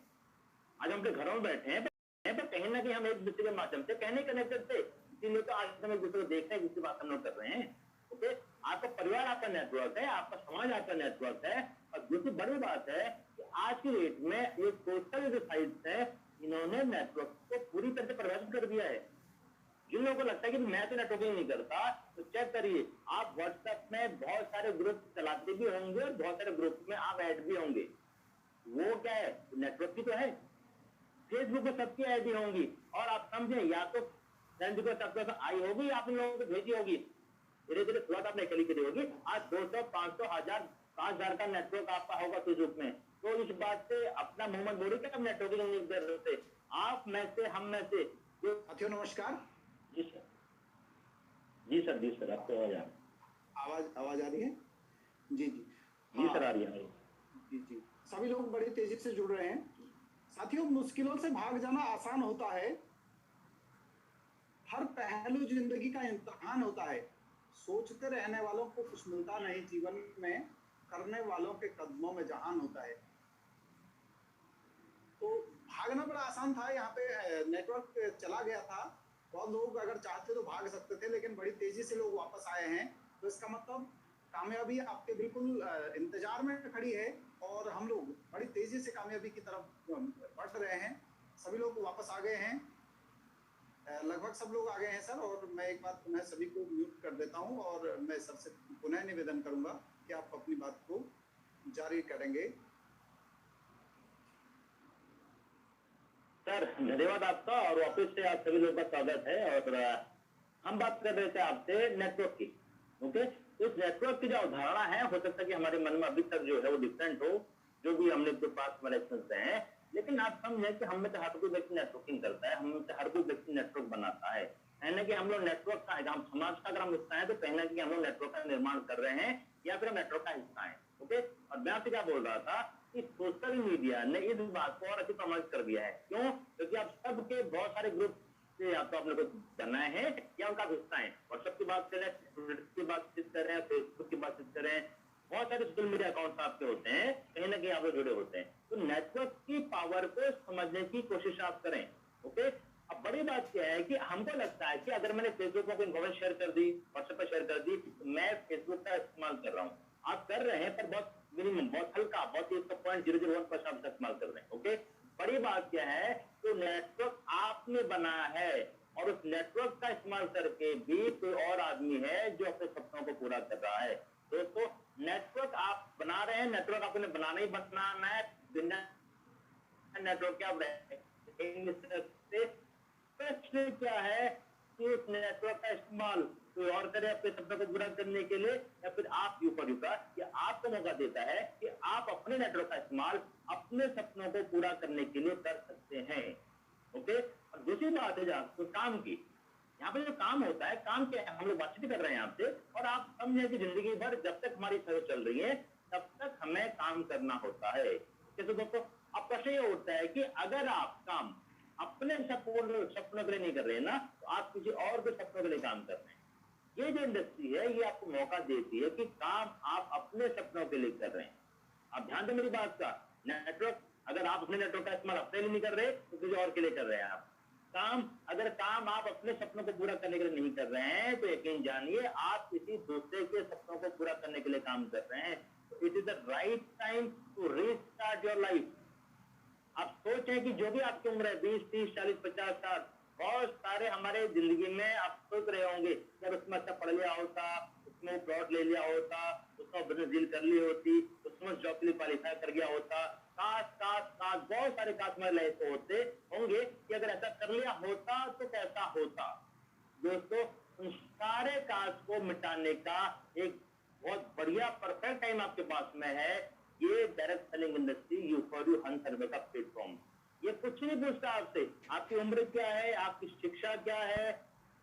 आज हम अपने घरों में बैठे हैं, पर कहीं ना कहीं हम एक दूसरे के माध्यम से कहने कनेक्टेड थे, इसीलिए तो आज हम एक दूसरे को देख रहे हैं, जिसकी बात हम लोग कर रहे हैं। ओके, आपका परिवार आपका नेटवर्क है, आपका समाज आपका नेटवर्क है। और दूसरी बड़ी बात है कि आज की डेट में ये सोशल जो साइट्स है, इन्होंने नेटवर्क को पूरी तरह से प्रभावित कर दिया है। जिन लोगों को लगता है कि मैं तो नेटवर्किंग नहीं करता, तो चेक करिए, आप व्हाट्सएप में बहुत सारे ग्रुप चलाते भी होंगे और बहुत सारे ग्रुप में आप ऐड भी होंगे। वो क्या है? नेटवर्क की तो है। फेसबुक पर सबकी आईडी होंगी, और आप समझे, या तो फ्रेंड को सबसे आई होगी, आप इन लोगों को भेजी होगी, धीरे धीरे थोड़ा आपने अकेली करी होगी। आज 200, 500, 1000, 5000 का नेटवर्क आपका होगा फेसबुक में। तो इस बात से अपना मोहम्मद बोरी का हम नेटवर्किंग नहीं कर रहे थे, आप में से, हम में से। साथियों नमस्कार। जी सर, जी सर, जी सर, आपको आवाज आ रही है? जी जी जी सर, आ रही है। जी जी, सभी लोग बड़ी तेजी से जुड़ रहे हैं। साथियों, मुश्किलों से भाग जाना आसान होता है, हर पहलू जिंदगी का इम्तिहान होता है। सोचते रहने वालों को कुछ मिलता नहीं जीवन में, करने वालों के कदमों में जहान होता है। तो भागना बड़ा आसान था, यहाँ पे नेटवर्क चला गया था, बहुत लोग अगर चाहते तो भाग सकते थे, लेकिन बड़ी तेजी से लोग वापस आए हैं। तो इसका मतलब कामयाबी आपके बिल्कुल इंतजार में खड़ी है, और हम लोग बड़ी तेजी से कामयाबी की तरफ बढ़ रहे हैं। सभी लोग वापस आ गए हैं, लगभग सब लोग आ गए हैं सर। और मैं एक बार पुनः सभी को म्यूट कर देता हूं, और मैं सबसे पुनः निवेदन करूंगा कि आप अपनी बात को जारी करेंगे। सर धन्यवाद आपका, और वापस से आप सभी लोगों का स्वागत है। और हम बात कर रहे थे आपसे नेटवर्क की। ओके, इस नेटवर्क की जो अवधारणा है, हो सकता है कि हमारे मन में अभी तक जो है वो डिफरेंट हो, जो भी हमने जो पास कनेक्शन हैं, लेकिन आप समझें कि हम में तो हर कोई व्यक्ति नेटवर्किंग करता है, हम में हर कोई व्यक्ति नेटवर्क बनाता है। कहने कि हम लोग नेटवर्क का, हम समाज का अगर हम हिस्सा है, तो कहना कि हम लोग नेटवर्क का निर्माण कर रहे हैं, या फिर हम नेटवर्क का हिस्सा है। ओके, और मैं आपसे क्या बोल रहा था कि सोशल मीडिया ने इस बात को और अधिक प्रमाणित कर दिया है। क्यों? क्योंकि आप सबके बहुत सारे ग्रुप से या तो आपने कुछ बनाए हैं या उनका हिस्सा है। व्हाट्सएप की बात करें, ट्विटर की बातचीत करें, फेसबुक की बातचीत करें, बहुत सारे सोशल मीडिया अकाउंट्स आपके होते हैं, कहीं ना कहीं आप जुड़े होते हैं। तो नेटवर्क की पावर को समझने की कोशिश आप करें। ओके, अब बड़ी बात क्या है कि हमको लगता है कि अगर मैंने फेसबुक पर कोई इन्फॉर्मेशन शेयर कर दी, व्हाट्सएप पर शेयर कर दी, तो मैं फेसबुक का इस्तेमाल कर रहा हूँ। आप कर रहे हैं, पर बहुत मिनिमम, बहुत हल्का, बहुत 0.001% आप इस्तेमाल कर रहे हैं। ओके, बड़ी बात क्या है, तो नेटवर्क आपने बनाया है, और उस नेटवर्क का इस्तेमाल करके भी कोई और आदमी है जो अपने सपनों को पूरा कर रहा है। दोस्तों, नेटवर्क आप बना रहे हैं, नेटवर्क आपने बनाना ही बनाना है। बिना नेटवर्क क्या प्रश्न क्या है कि उस नेटवर्क का इस्तेमाल कोई और करे अपने सपनों को पूरा करने के लिए, या फिर आप यूपर का, कि आपको मौका देता है कि आप अपने नेटवर्क का इस्तेमाल अपने सपनों को पूरा करने के लिए कर सकते हैं। ओके, और दूसरी बात है जहाँ काम की, यहाँ पे जो काम होता है, काम क्या है, हम लोग बातचीत कर रहे हैं यहाँ पे, और आप समझे कि जिंदगी भर जब तक हमारी सर्विस चल रही है तब तक हमें काम करना होता है। जैसे दोस्तों, अब प्रश्न ये होता है कि अगर आप काम अपने सपनों के लिए नहीं कर रहे हैं ना, तो आप किसी और के सपनों के लिए काम कर रहे हैं। ये जो इंडस्ट्री है ये आपको मौका देती है कि काम आप अपने सपनों के लिए कर रहे हैं। आप ध्यान दें मेरी बात का, नेटवर्क अगर आप अपने नेटवर्क का इस्तेमाल अपने लिए नहीं कर रहे तो किसी और के लिए कर रहे हैं आप अगर काम आप अपने सपनों को पूरा करने के लिए नहीं कर रहे हैं तो यकीन जानिए आप किसी दूसरे के सपनों को पूरा करने के लिए काम कर रहे हैं। तो it is the right time to restart your life. आप सोचें कि जो भी आपकी उम्र है 20, 30, 40, 50 साल, बहुत सारे हमारे जिंदगी में आप सोच रहे होंगे यार उसमें अच्छा पढ़ लिया होता, उसमें प्लॉट ले लिया होता, उसमें बिजनेस डील कर ली होती, उसमें जॉब के लिए क्वालिफाई कर गया होता। काश बहुत सारे काश हमारे लाइफ में होते होंगे कि अगर ऐसा कर लिया होता तो कैसा होता। दोस्तों, उन सारे काश को मिटाने का एक बहुत बढ़िया परफेक्ट टाइम आपके पास में है। ये डायरेक्ट सेलिंग इंडस्ट्री U4U हंस सर्वे का प्लेटफॉर्म। ये कुछ नहीं पूछता आपसे, आपकी उम्र क्या है, आपकी शिक्षा क्या है,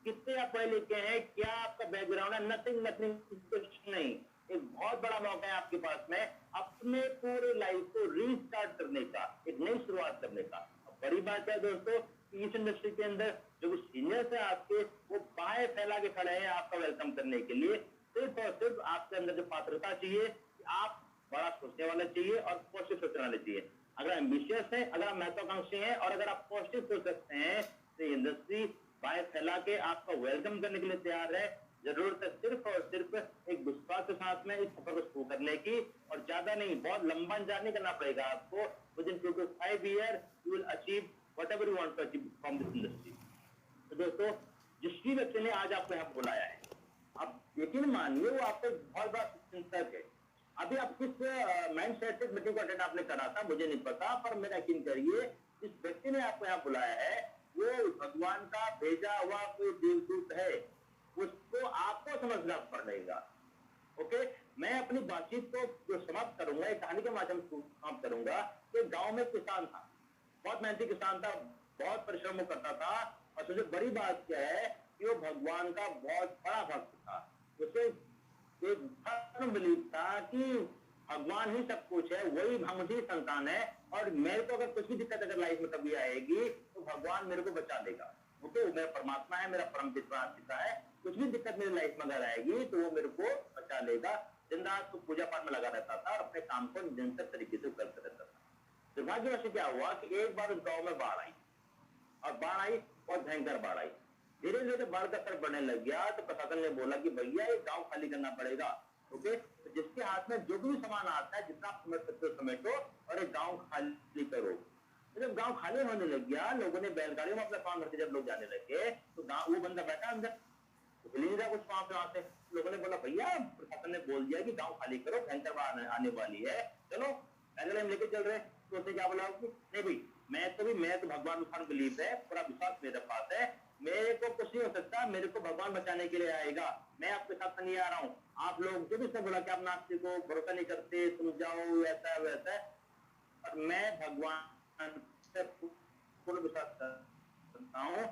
कितने आप पढ़े लिखे हैं, क्या आपका बैकग्राउंड है, नथिंग कुछ नहीं। एक बहुत बड़ा मौका है आपके पास में अपने पूरे लाइफ को रीस्टार्ट करने का, एक नई शुरुआत करने का। बड़ी बात है दोस्तों, इस इंडस्ट्री के अंदर जो भी सीनियर्स है आपके, वो बाहें फैला के खड़े हैं आपका वेलकम करने के लिए। सिर्फ और सिर्फ आपके अंदर जो पात्रता चाहिए कि आप बड़ा सोचने वाले चाहिए और पॉजिटिव सोचने वाले चाहिए। अगर एम्बिशियस है, अगर आप महत्वाकांक्षी हैं और अगर आप पॉजिटिव सोच सकते हैं तो इंडस्ट्री बाहें फैला के आपका वेलकम करने के लिए तैयार है। जरूरत है सिर्फ और सिर्फ एक विश्वास के साथ में इस सफर को शुरू करने की, और ज्यादा नहीं, बहुत लंबा जर्नी करना पड़ेगा आपको। Within 2 to 5 years you will achieve whatever you want to achieve from this industry। तो दोस्तों, जिस भी व्यक्ति ने आज आपको यहाँ बुलाया है, आप यकीन मानिए वो आपको बहुत बड़ा चिंतक है। अभी आप किस माइंड सेट से मीटिंग को अटेंड आपने करा था मुझे नहीं पता, पर मेरा यकीन करिए जिस व्यक्ति ने आपको यहाँ बुलाया है वो भगवान का भेजा हुआ कोई देवदूत है, उसको आपको समझना पड़ेगा। ओके, मैं अपनी बातचीत को जो समाप्त करूंगा, एक कहानी के माध्यम से समाप्त करूंगा। कि गांव में किसान था, बहुत मेहनती किसान था, बहुत परिश्रम करता था, और सबसे बड़ी बात क्या है कि वो भगवान का बहुत बड़ा भक्त था। उसे एक धर्म बिलीव था कि भगवान ही सब कुछ है, वही मुझे संतान है, और मेरे को अगर कुछ भी दिक्कत अगर लाइफ में कभी आएगी तो भगवान मेरे को बचा देगा। ओके, मेरा परमात्मा है, मेरा परम पिता है, कुछ भी दिक्कत मेरी लाइफ में अगर आएगी तो वो मेरे को बचा लेगा। दिन रात तो पूजा पाठ में लगा रहता था और अपने काम को निरंतर तरीके से करते रहता था। दुर्भाग्यवश क्या हुआ कि एक बार उस गाँव में बाढ़ आई, और बाढ़ आई बहुत भयंकर बाढ़ आई। धीरे धीरे बाढ़ का असर बढ़ने लग गया तो प्रशासन ने बोला कि भैया ये गांव खाली करना पड़ेगा। ओके, तो जिसके हाथ में जो भी सामान आता है जितना आप समझ सकते हो समेटो और एक गांव खाली करो। तो जब गांव खाली होने लग गया, लोगों ने बैलगाड़ियों में अपना सामान भर के जब लोग जाने लगे तो गांव वो बंदा बैठा अंदर, तो हिल नहीं रहा कुछ वहां से। लोगों ने बोला भैया प्रशासन ने बोल दिया कि गाँव खाली करो, भयंकर बाढ़ आने वाली है, चलो पैदल हम लेके चल रहे। तो उसने क्या बोला कि नहीं भाई, मैं तो भगवान पर बिलीव है, पूरा विश्वास मेरे पास है, मेरे को कुछ नहीं हो सकता, मेरे को भगवान बचाने के लिए आएगा, मैं आपके साथ नहीं आ रहा हूँ। आप लोग जो भी इसने बोला कि आप नास्तिक को भरोसा नहीं करते, समझाओ ऐसा है वैसा है, और मैं भगवान से पूर्ण विश्वास करता हूँ,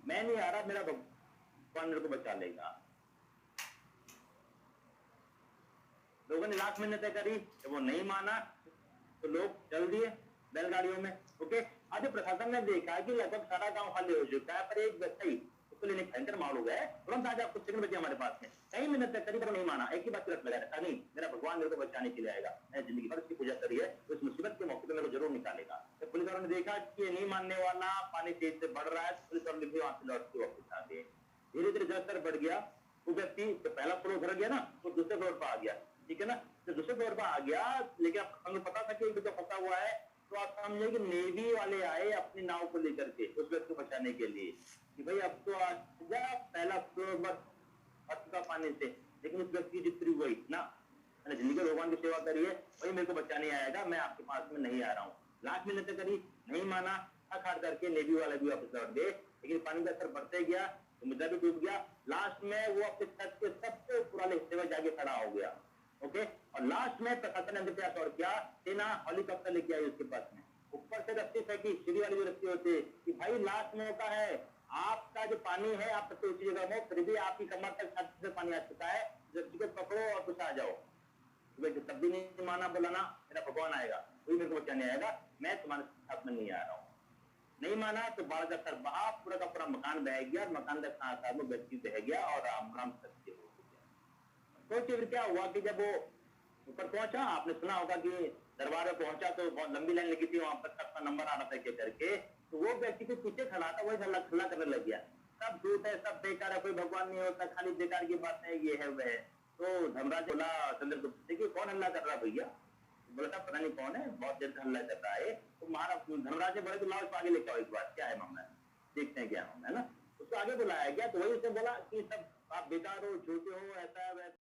मैं नहीं आ रहा, मेरा भगवान मेरे को बचा लेगा। लोगों ने लाख मिन्नतें करी, जब वो नहीं माना तो लोग चल दिए बैलगाड़ियों में। ओके, आज प्रशासन ने देखा कि लगभग सारा गांव खाली हो चुका है, पर एक व्यक्ति उसको लेने भयंकर मार हो गया, तुरंत आज आपको सेकंड बचे हमारे पास में, कई मिन्नतें करी पर नहीं माना, एक ही बात रख लगा रहता, नहीं मेरा भगवान मेरे को बचाने के लिए आएगा, मैंने जिंदगी भर उसकी पूजा करी है, उस मुसीबत के मौके पर मेरे को जरूर निकालेगा। तो पुलिस वालों ने देखा कि ये नहीं मानने वाला, पानी तेज से बढ़ रहा है, पुलिस वालों ने भी वहां से लौट के वापस आ गए। धीरे धीरे जलस्तर बढ़ गया, वो व्यक्ति तो पहला फ्लोर भर गया ना, तो दूसरे फ्लोर पर आ गया, ठीक है ना, तो दूसरे फ्लोर पर आ गया, लेकिन हमें पता था कि एक व्यक्ति फंसा हुआ है, तो आप समझे कि नेवी वाले आए अपनी नाव को लेकर के उस व्यक्ति को बचाने के लिए कि भाई अब तो आजा, पहला फ्लोर बस का पानी से, लेकिन उस व्यक्ति की जितनी हुई ना, मैंने जिंदगी भगवान की सेवा करी है, भाई मेरे को बचाने आएगा, मैं आपके पास में नहीं आ रहा हूँ। लाख मिन्नतें करी, नहीं माना, अखाड़ करके नेवी वाले भी वापस लौट गए, लेकिन पानी का असर बढ़ते गया, समुद्र भी डूब गया, लास्ट में वो अपने छत के सबसे पुराने हिस्से में जाके खड़ा हो गया। ओके, और लास्ट में प्रशासन ने प्रयास और किया, सेना हेलीकॉप्टर लेके आई उसके पास में, ऊपर से रस्सी फेंकी, सीढ़ी वाली जो रस्सी होती है कि भाई लास्ट मौका है, आपका जो पानी पानी है, आप सबसे ऊंची जगह में, फिर भी आपकी कमर तक छत से पानी आ चुका है, व्यक्ति को पकड़ो और कुछ आ जाओ, तब भी नहीं माना, बोला ना मेरा भगवान आएगा, कोई मेरे को बचाने आएगा, मैं तुम्हारे साथ में नहीं आ रहा हूँ। नहीं माना तो बाढ़ का सर बहा, पूरा का पूरा मकान बह गया, मकान का साथ में व्यक्ति बह गया और राम राम सत्य हो गया। तो फिर क्या हुआ कि जब वो ऊपर पहुंचा, आपने सुना होगा कि दरबार में पहुंचा तो बहुत लंबी लाइन लगी थी, वहां पर सबका नंबर आ रहा था क्या करके, तो वो व्यक्ति को पीछे खड़ा था, वही हल्ला करने लग गया, सब झूठ है, सब बेकार है, कोई भगवान नहीं होता, खाली बेकार की बात है, ये है वह है। तो धर्मराज बोला चंद्रगुप्त से कि कौन हल्ला कर रहा भैया? बोला था पता नहीं कौन है, बहुत देर से हल्ला कर रहा है। तो महाराज धर्मराज ने बोला कि लाओ इसको आगे लेके आओ, एक बार क्या है मामला, देखते हैं क्या मामला है ना। उसको आगे बुलाया गया तो वही उसने बोला कि सब आप बेकार हो, झूठे हो, ऐसा है वैसा